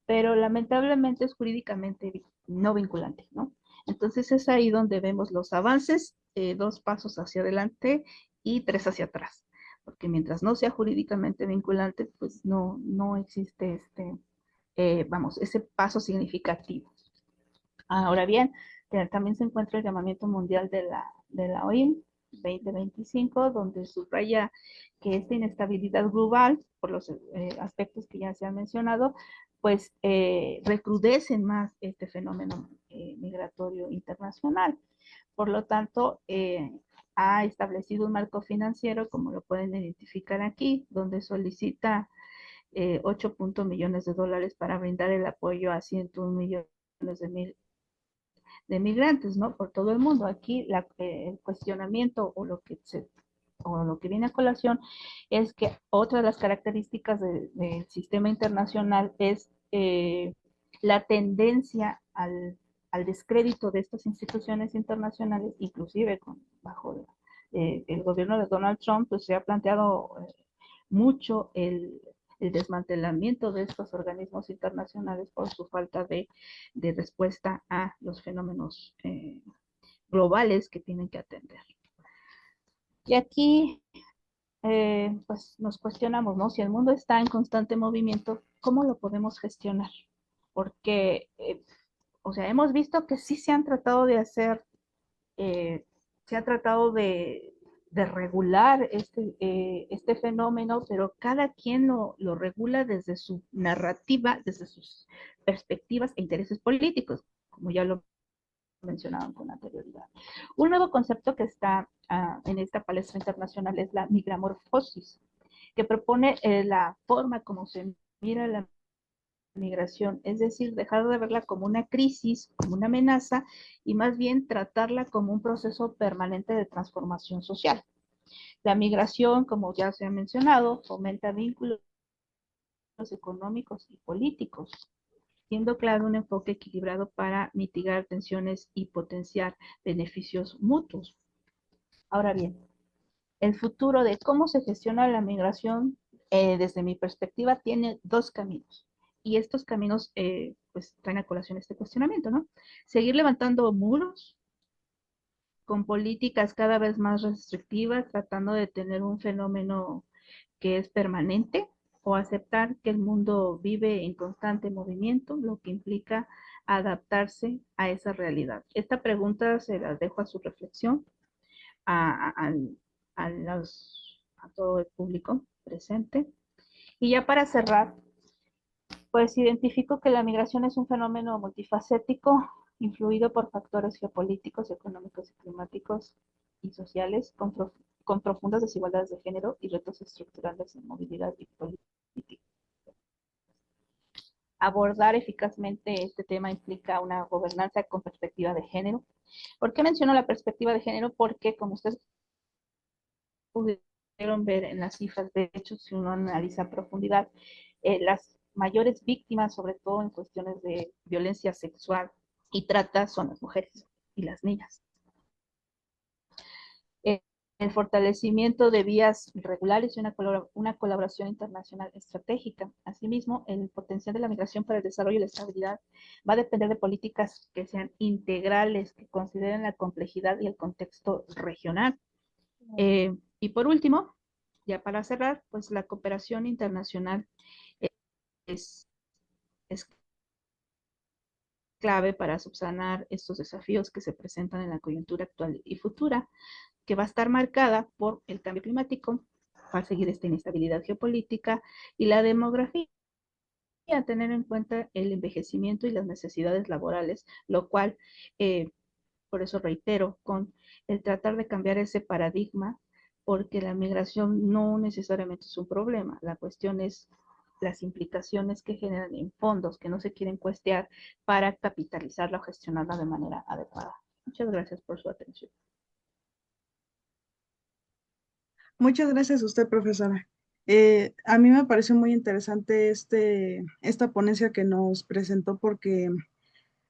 pero lamentablemente es jurídicamente no vinculante, ¿no? Entonces es ahí donde vemos los avances, 2 pasos hacia adelante y 3 hacia atrás, porque mientras no sea jurídicamente vinculante, pues no existe ese paso significativo. Ahora bien, también se encuentra el llamamiento mundial de la OIM 2025, donde subraya que esta inestabilidad global, por los aspectos que ya se han mencionado, pues recrudecen más este fenómeno migratorio internacional. Por lo tanto, ha establecido un marco financiero, como lo pueden identificar aquí, donde solicita 8 millones de dólares para brindar el apoyo a 101 millones de migrantes, ¿no? Por todo el mundo. Aquí el cuestionamiento o lo que viene a colación es que otra de las características del sistema internacional es la tendencia al descrédito de estas instituciones internacionales, inclusive bajo el gobierno de Donald Trump, pues se ha planteado mucho el desmantelamiento de estos organismos internacionales por su falta de respuesta a los fenómenos globales que tienen que atender. Y aquí pues nos cuestionamos, ¿no? Si el mundo está en constante movimiento, ¿cómo lo podemos gestionar? Porque, o sea, hemos visto que sí se han tratado de hacer, se ha tratado de regular este fenómeno, pero cada quien lo regula desde su narrativa, desde sus perspectivas e intereses políticos, como ya lo mencionaban con anterioridad. Un nuevo concepto que está en esta palestra internacional es la migramorfosis, que propone la forma como se mira la migración, es decir, dejar de verla como una crisis, como una amenaza, y más bien tratarla como un proceso permanente de transformación social. La migración, como ya se ha mencionado, fomenta vínculos económicos y políticos, siendo clave un enfoque equilibrado para mitigar tensiones y potenciar beneficios mutuos. Ahora bien, el futuro de cómo se gestiona la migración, desde mi perspectiva, tiene dos caminos. Y estos caminos, pues, traen a colación este cuestionamiento, ¿no? Seguir levantando muros con políticas cada vez más restrictivas, tratando de tener un fenómeno que es permanente, o aceptar que el mundo vive en constante movimiento, lo que implica adaptarse a esa realidad. Esta pregunta se la dejo a su reflexión, a, a, a todo el público presente. Y ya para cerrar, pues identifico que la migración es un fenómeno multifacético, influido por factores geopolíticos, económicos y climáticos y sociales, con profundas desigualdades de género y retos estructurales en movilidad y política. Abordar eficazmente este tema implica una gobernanza con perspectiva de género. ¿Por qué menciono la perspectiva de género? Porque, como ustedes pudieron ver en las cifras, de hecho, si uno analiza a profundidad, las mayores víctimas, sobre todo en cuestiones de violencia sexual y trata, son las mujeres y las niñas. El fortalecimiento de vías regulares y una colaboración internacional estratégica. Asimismo, el potencial de la migración para el desarrollo y la estabilidad va a depender de políticas que sean integrales, que consideren la complejidad y el contexto regional. Y por último, ya para cerrar, pues la cooperación internacional es, es clave para subsanar estos desafíos que se presentan en la coyuntura actual y futura, que va a estar marcada por el cambio climático, va a seguir esta inestabilidad geopolítica y la demografía, a tener en cuenta el envejecimiento y las necesidades laborales, lo cual, por eso reitero, con el tratar de cambiar ese paradigma, porque la migración no necesariamente es un problema, la cuestión es las implicaciones que generan en fondos que no se quieren cuestear para capitalizarla o gestionarla de manera adecuada. Muchas gracias por su atención. Muchas gracias a usted, profesora. A mí me pareció muy interesante esta ponencia que nos presentó porque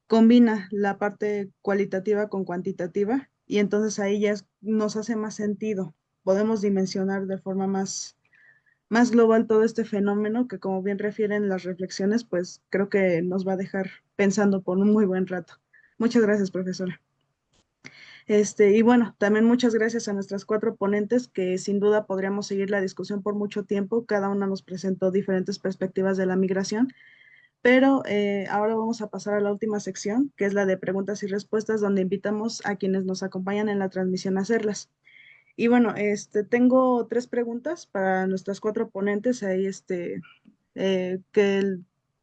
combina la parte cualitativa con cuantitativa y entonces ahí ya nos hace más sentido. Podemos dimensionar de forma más global todo este fenómeno que, como bien refieren las reflexiones, pues creo que nos va a dejar pensando por un muy buen rato. Muchas gracias, profesora. Y bueno, también muchas gracias a nuestras cuatro ponentes que sin duda podríamos seguir la discusión por mucho tiempo. Cada una nos presentó diferentes perspectivas de la migración, pero ahora vamos a pasar a la última sección, que es la de preguntas y respuestas, donde invitamos a quienes nos acompañan en la transmisión a hacerlas. Y bueno, tengo tres preguntas para nuestras cuatro ponentes, ahí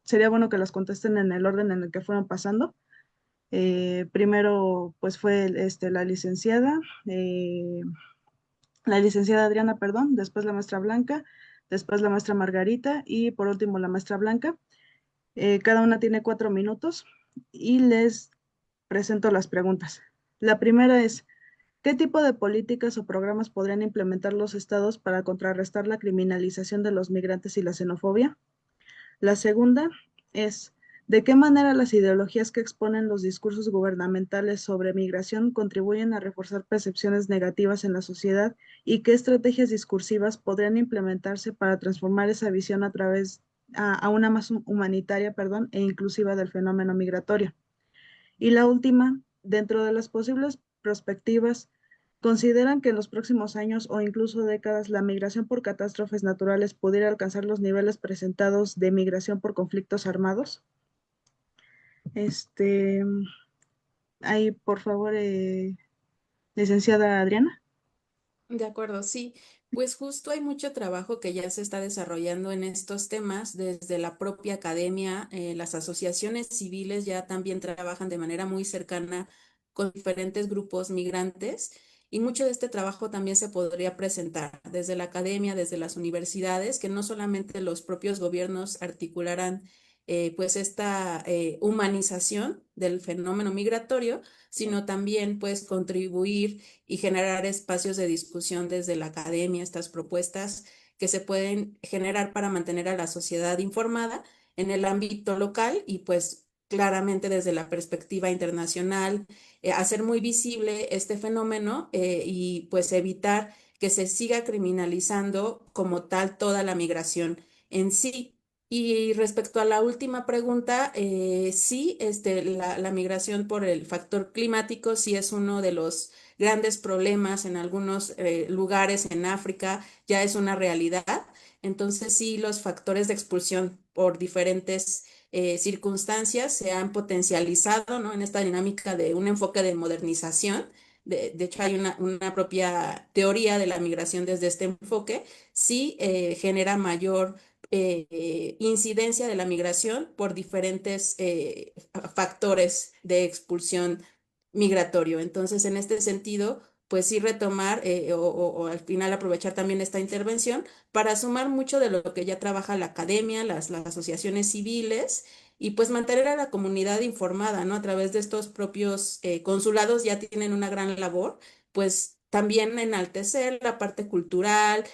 sería bueno que las contesten en el orden en el que fueron pasando. Primero, pues fue la licenciada Adriana, perdón, después la maestra Blanca, después la maestra Margarita y por último la maestra Blanca. Cada una tiene 4 minutos y les presento las preguntas. La primera es, ¿qué tipo de políticas o programas podrían implementar los estados para contrarrestar la criminalización de los migrantes y la xenofobia? La segunda es, ¿de qué manera las ideologías que exponen los discursos gubernamentales sobre migración contribuyen a reforzar percepciones negativas en la sociedad y qué estrategias discursivas podrían implementarse para transformar esa visión a una más humanitaria, perdón, e inclusiva del fenómeno migratorio? Y la última, dentro de las posibles perspectivas, ¿consideran que en los próximos años o incluso décadas la migración por catástrofes naturales pudiera alcanzar los niveles presentados de migración por conflictos armados? Este, ahí, por favor, licenciada Adriana. De acuerdo, sí. Pues justo hay mucho trabajo que ya se está desarrollando en estos temas desde la propia academia. Las asociaciones civiles ya también trabajan de manera muy cercana con diferentes grupos migrantes y mucho de este trabajo también se podría presentar desde la academia, desde las universidades, que no solamente los propios gobiernos articularan pues esta humanización del fenómeno migratorio, sino también pues contribuir y generar espacios de discusión desde la academia, estas propuestas que se pueden generar para mantener a la sociedad informada en el ámbito local y pues claramente desde la perspectiva internacional, hacer muy visible este fenómeno y pues evitar que se siga criminalizando como tal toda la migración en sí. Y respecto a la última pregunta, sí, la migración por el factor climático sí es uno de los grandes problemas en algunos lugares en África, ya es una realidad. Entonces sí, los factores de expulsión por diferentes circunstancias se han potencializado, ¿no? En esta dinámica de un enfoque de modernización. De hecho, hay una propia teoría de la migración desde este enfoque. Sí genera mayor incidencia de la migración por diferentes factores de expulsión migratorio. Entonces, en este sentido, pues sí retomar o al final aprovechar también esta intervención para sumar mucho de lo que ya trabaja la academia, las asociaciones civiles y pues mantener a la comunidad informada, ¿no? A través de estos propios consulados ya tienen una gran labor, pues también enaltecer la parte cultural,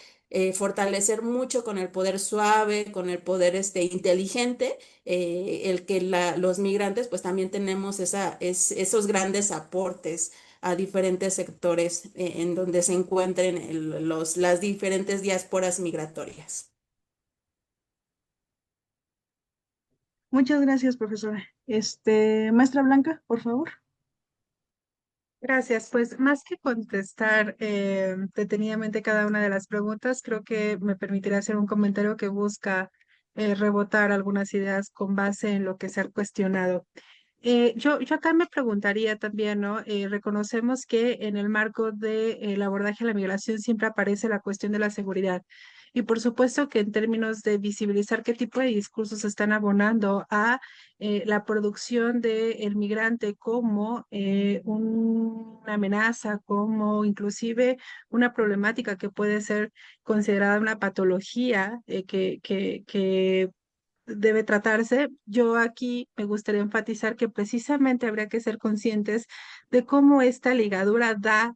fortalecer mucho con el poder suave, con el poder inteligente, el que los migrantes pues también tenemos esos grandes aportes a diferentes sectores en donde se encuentren las diferentes diásporas migratorias. Muchas gracias, profesora. Maestra Blanca, por favor. Gracias. Pues más que contestar detenidamente cada una de las preguntas, creo que me permitirá hacer un comentario que busca rebotar algunas ideas con base en lo que se ha cuestionado. Yo acá me preguntaría también, ¿no? Reconocemos que en el marco del abordaje a la migración siempre aparece la cuestión de la seguridad. Y por supuesto que en términos de visibilizar qué tipo de discursos están abonando a la producción del migrante como una amenaza, como inclusive una problemática que puede ser considerada una patología que debe tratarse. Yo aquí me gustaría enfatizar que precisamente habría que ser conscientes de cómo esta ligadura da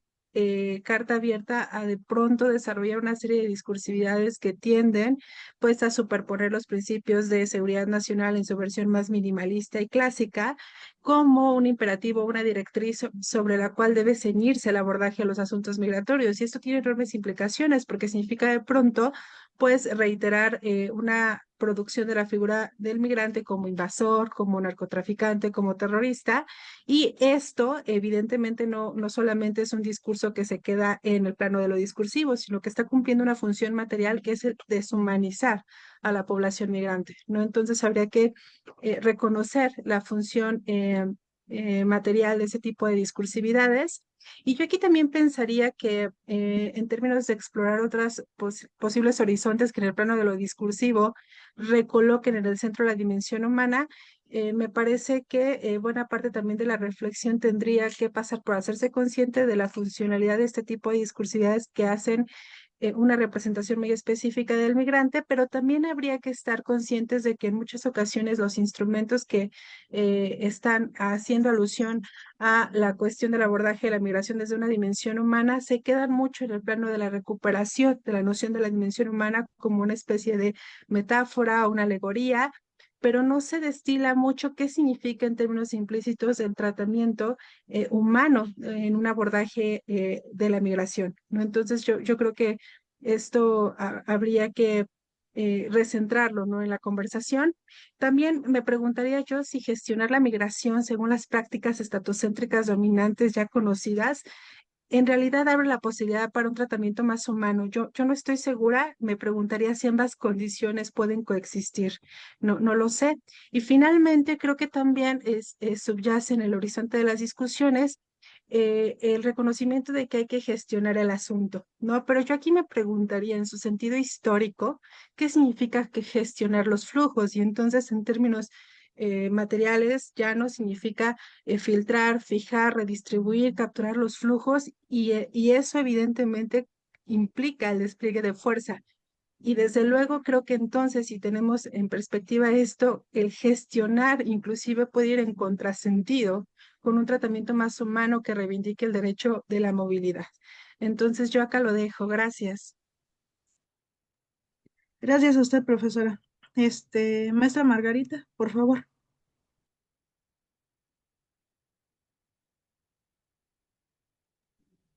carta abierta a de pronto desarrollar una serie de discursividades que tienden pues a superponer los principios de seguridad nacional en su versión más minimalista y clásica como un imperativo, una directriz sobre la cual debe ceñirse el abordaje de los asuntos migratorios. Y esto tiene enormes implicaciones porque significa de pronto pues reiterar una producción de la figura del migrante como invasor, como narcotraficante, como terrorista. Y esto evidentemente no solamente es un discurso que se queda en el plano de lo discursivo, sino que está cumpliendo una función material que es el deshumanizar a la población migrante, ¿no? Entonces habría que reconocer la función material de ese tipo de discursividades. Y yo aquí también pensaría que en términos de explorar otras posibles horizontes que en el plano de lo discursivo recoloquen en el centro la dimensión humana, Me parece que buena parte también de la reflexión tendría que pasar por hacerse consciente de la funcionalidad de este tipo de discursividades que hacen una representación muy específica del migrante, pero también habría que estar conscientes de que en muchas ocasiones los instrumentos que están haciendo alusión a la cuestión del abordaje de la migración desde una dimensión humana se quedan mucho en el plano de la recuperación de la noción de la dimensión humana como una especie de metáfora o una alegoría, pero no se destila mucho qué significa en términos implícitos el tratamiento humano en un abordaje de la migración, ¿no? Entonces yo creo que esto habría que recentrarlo, ¿no? En la conversación. También me preguntaría yo si gestionar la migración según las prácticas estatocéntricas dominantes ya conocidas en realidad abre la posibilidad para un tratamiento más humano. Yo no estoy segura, me preguntaría si ambas condiciones pueden coexistir. No lo sé. Y finalmente, creo que también subyace en el horizonte de las discusiones el reconocimiento de que hay que gestionar el asunto, ¿no? Pero yo aquí me preguntaría, en su sentido histórico, ¿qué significa que gestionar los flujos? Y entonces, en términos materiales, ya no significa filtrar, fijar, redistribuir, capturar los flujos y eso evidentemente implica el despliegue de fuerza. Y desde luego creo que entonces si tenemos en perspectiva esto, el gestionar inclusive puede ir en contrasentido con un tratamiento más humano que reivindique el derecho de la movilidad. Entonces yo acá lo dejo. Gracias. Gracias a usted, profesora. Maestra Margarita, por favor.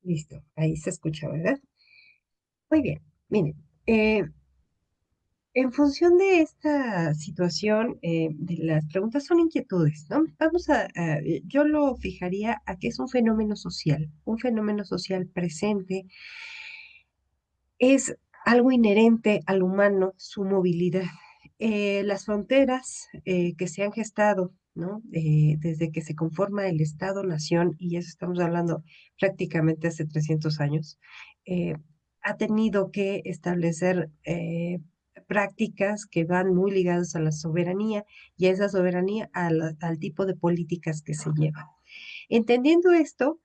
Listo, ahí se escucha, ¿verdad? Muy bien, miren, eh, en función de esta situación, de las preguntas son inquietudes, ¿no? Yo lo fijaría a que es un fenómeno social presente, es algo inherente al humano, su movilidad. Las fronteras que se han gestado, ¿no? Desde que se conforma el Estado-Nación, y eso estamos hablando prácticamente hace 300 años, eh, ha tenido que establecer prácticas que van muy ligadas a la soberanía y a esa soberanía al tipo de políticas que se llevan. Entendiendo esto,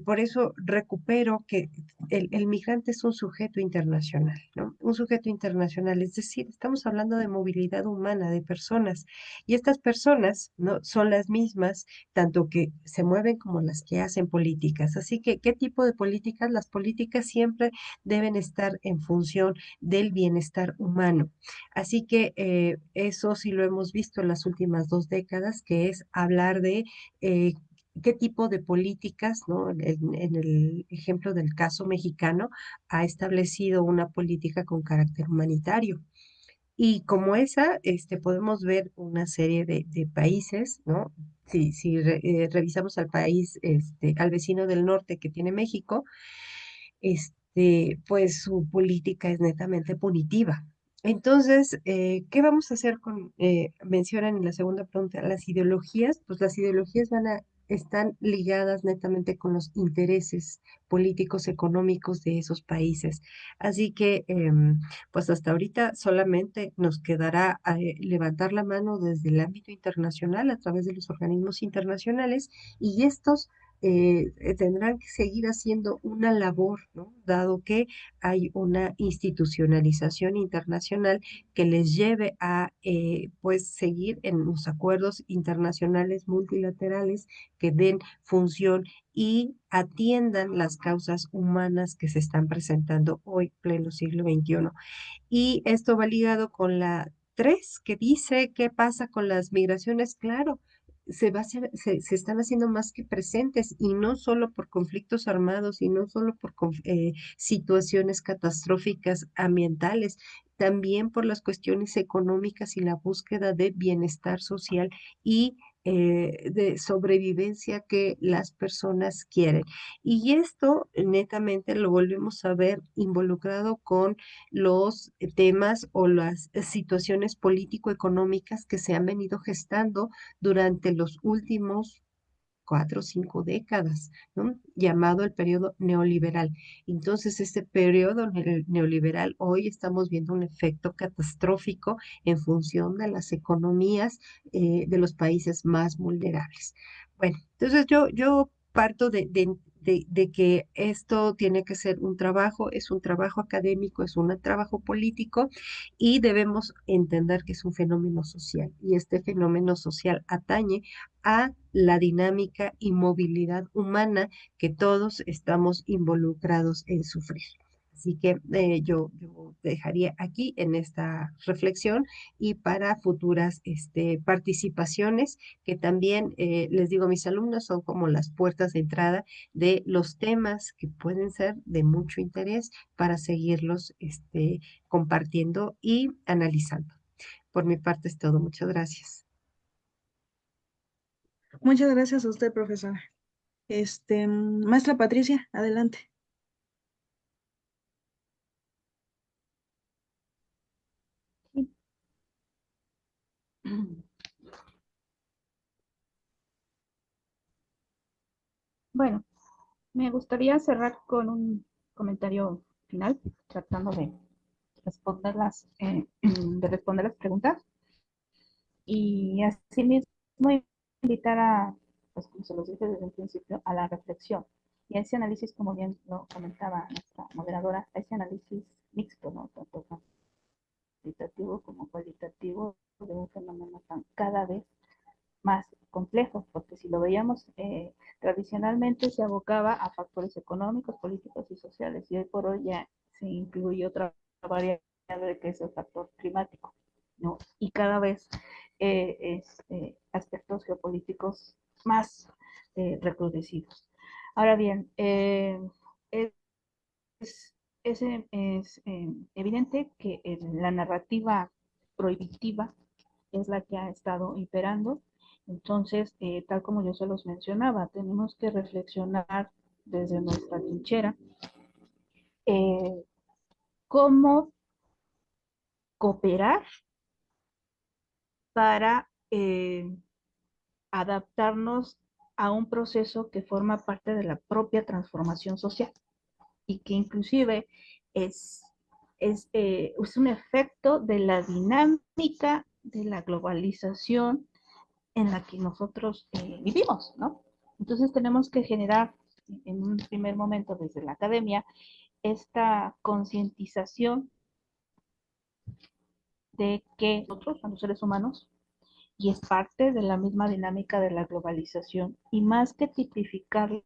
por eso recupero que el migrante es un sujeto internacional, ¿no? Un sujeto internacional, es decir, estamos hablando de movilidad humana, de personas, y estas personas, ¿no? Son las mismas, tanto que se mueven como las que hacen políticas. Así que, ¿qué tipo de políticas? Las políticas siempre deben estar en función del bienestar humano. Así que eso sí lo hemos visto en las últimas 2 décadas, que es hablar de eh, qué tipo de políticas, ¿no? En el ejemplo del caso mexicano, ha establecido una política con carácter humanitario. Y como esa, podemos ver una serie de países, ¿no? Si revisamos al país, al vecino del norte que tiene México, pues su política es netamente punitiva. Entonces, ¿qué vamos a hacer mencionan en la segunda pregunta, las ideologías? Pues las ideologías están ligadas netamente con los intereses políticos, económicos de esos países. Así que, pues hasta ahorita solamente nos quedará levantar la mano desde el ámbito internacional a través de los organismos internacionales y estos tendrán que seguir haciendo una labor, ¿no? Dado que hay una institucionalización internacional que les lleve a, pues, seguir en los acuerdos internacionales multilaterales que den función y atiendan las causas humanas que se están presentando hoy, pleno siglo XXI. Y esto va ligado con la 3 que dice qué pasa con las migraciones. Claro, se están haciendo más que presentes y no solo por conflictos armados y no solo por situaciones catastróficas ambientales, también por las cuestiones económicas y la búsqueda de bienestar social y de sobrevivencia que las personas quieren. Y esto netamente lo volvemos a ver involucrado con los temas o las situaciones político-económicas que se han venido gestando durante los últimos 4 o 5 décadas, ¿no? Llamado el periodo neoliberal. Entonces, este periodo neoliberal, hoy estamos viendo un efecto catastrófico en función de las economías de los países más vulnerables. Bueno, entonces yo parto de que esto tiene que ser un trabajo, es un trabajo académico, es un trabajo político y debemos entender que es un fenómeno social y este fenómeno social atañe a la dinámica y movilidad humana que todos estamos involucrados en sufrir. Así que yo dejaría aquí en esta reflexión y para futuras participaciones que también les digo a mis alumnos son como las puertas de entrada de los temas que pueden ser de mucho interés para seguirlos compartiendo y analizando. Por mi parte es todo. Muchas gracias. Muchas gracias a usted, profesora. Maestra Patricia, adelante. Sí. Bueno, me gustaría cerrar con un comentario final, tratando de responder de responder las preguntas y asimismo invitar a, pues como se los dije desde el principio, a la reflexión. Y a ese análisis, como bien lo comentaba nuestra moderadora, a ese análisis mixto, ¿no? Tanto cuantitativo como cualitativo de un fenómeno tan cada vez más complejo, porque si lo veíamos tradicionalmente se abocaba a factores económicos, políticos y sociales, y hoy por hoy ya se incluye otra variable que es el factor climático, ¿no? Y cada vez aspectos geopolíticos más recrudecidos. Ahora bien, es, es evidente que la narrativa prohibitiva es la que ha estado imperando. Entonces, tal como yo se los mencionaba, tenemos que reflexionar desde nuestra trinchera eh, cómo cooperar para adaptarnos a un proceso que forma parte de la propia transformación social y que inclusive es, es un efecto de la dinámica de la globalización en la que nosotros vivimos, ¿no? Entonces tenemos que generar en un primer momento desde la academia esta concientización de que nosotros, los seres humanos, y es parte de la misma dinámica de la globalización, y más que tipificarla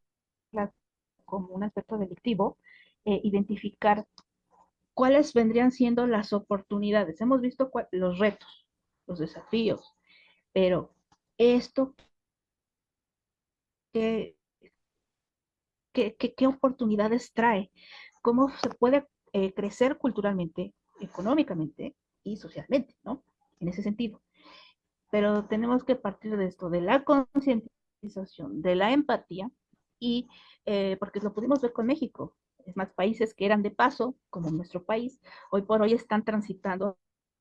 como un aspecto delictivo, identificar cuáles vendrían siendo las oportunidades. Hemos visto los retos, los desafíos, pero esto que qué oportunidades trae, cómo se puede crecer culturalmente, económicamente y socialmente, ¿no? En ese sentido. Pero tenemos que partir de esto, de la concientización, de la empatía, y porque lo pudimos ver con México. Es más, países que eran de paso, como nuestro país, hoy por hoy están transitando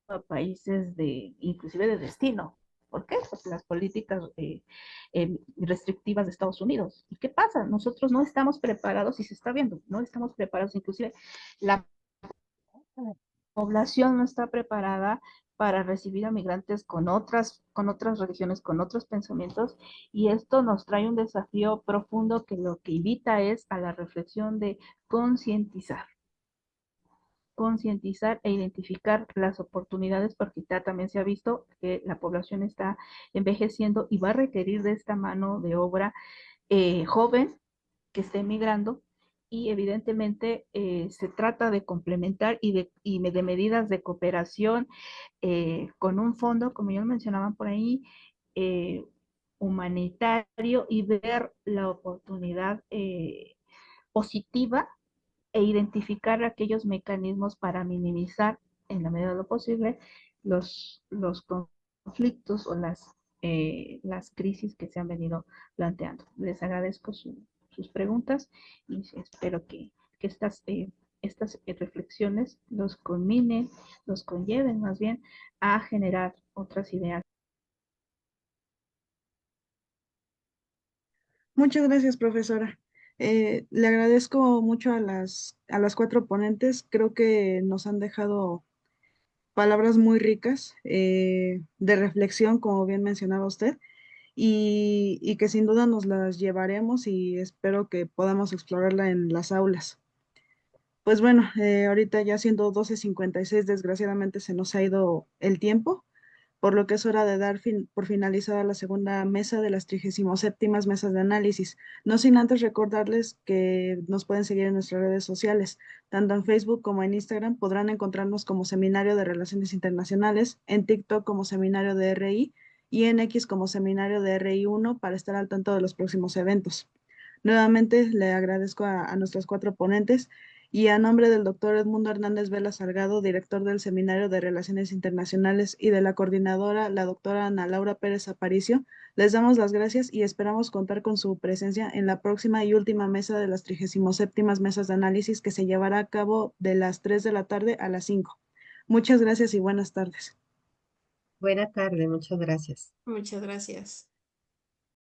a países inclusive de destino. ¿Por qué? Pues las políticas restrictivas de Estados Unidos. ¿Y qué pasa? Nosotros no estamos preparados, y se está viendo, no estamos preparados, inclusive la población no está preparada para recibir a migrantes con otras religiones, con otros pensamientos, y esto nos trae un desafío profundo que lo que invita es a la reflexión de concientizar concientizar e identificar las oportunidades, porque ya también se ha visto que la población está envejeciendo y va a requerir de esta mano de obra joven que esté emigrando, y evidentemente se trata de complementar de medidas de cooperación con un fondo, como ya mencionaban por ahí, eh, humanitario, y ver la oportunidad positiva e identificar aquellos mecanismos para minimizar en la medida de lo posible los conflictos o las crisis que se han venido planteando. Les agradezco sus preguntas y espero que estas reflexiones los culminen, los conlleven más bien a generar otras ideas. Muchas gracias, profesora. Le agradezco mucho a las cuatro ponentes. Creo que nos han dejado palabras muy ricas de reflexión, como bien mencionaba usted, y que sin duda nos las llevaremos y espero que podamos explorarla en las aulas. Pues bueno, ahorita ya siendo 12:56, desgraciadamente se nos ha ido el tiempo, por lo que es hora de dar por finalizada la segunda mesa de las 37ª mesas de análisis. No sin antes recordarles que nos pueden seguir en nuestras redes sociales, tanto en Facebook como en Instagram. Podrán encontrarnos como Seminario de Relaciones Internacionales, en TikTok como Seminario de RI y en X como Seminario de RI1 para estar al tanto de los próximos eventos. Nuevamente le agradezco a nuestros cuatro ponentes y a nombre del doctor Edmundo Hernández Vela Salgado, director del Seminario de Relaciones Internacionales, y de la coordinadora, la doctora Ana Laura Pérez Aparicio, les damos las gracias y esperamos contar con su presencia en la próxima y última mesa de las 37ª mesas de análisis que se llevará a cabo de las 3 de la tarde a las 5. Muchas gracias y buenas tardes. Buena tarde, muchas gracias. Muchas gracias.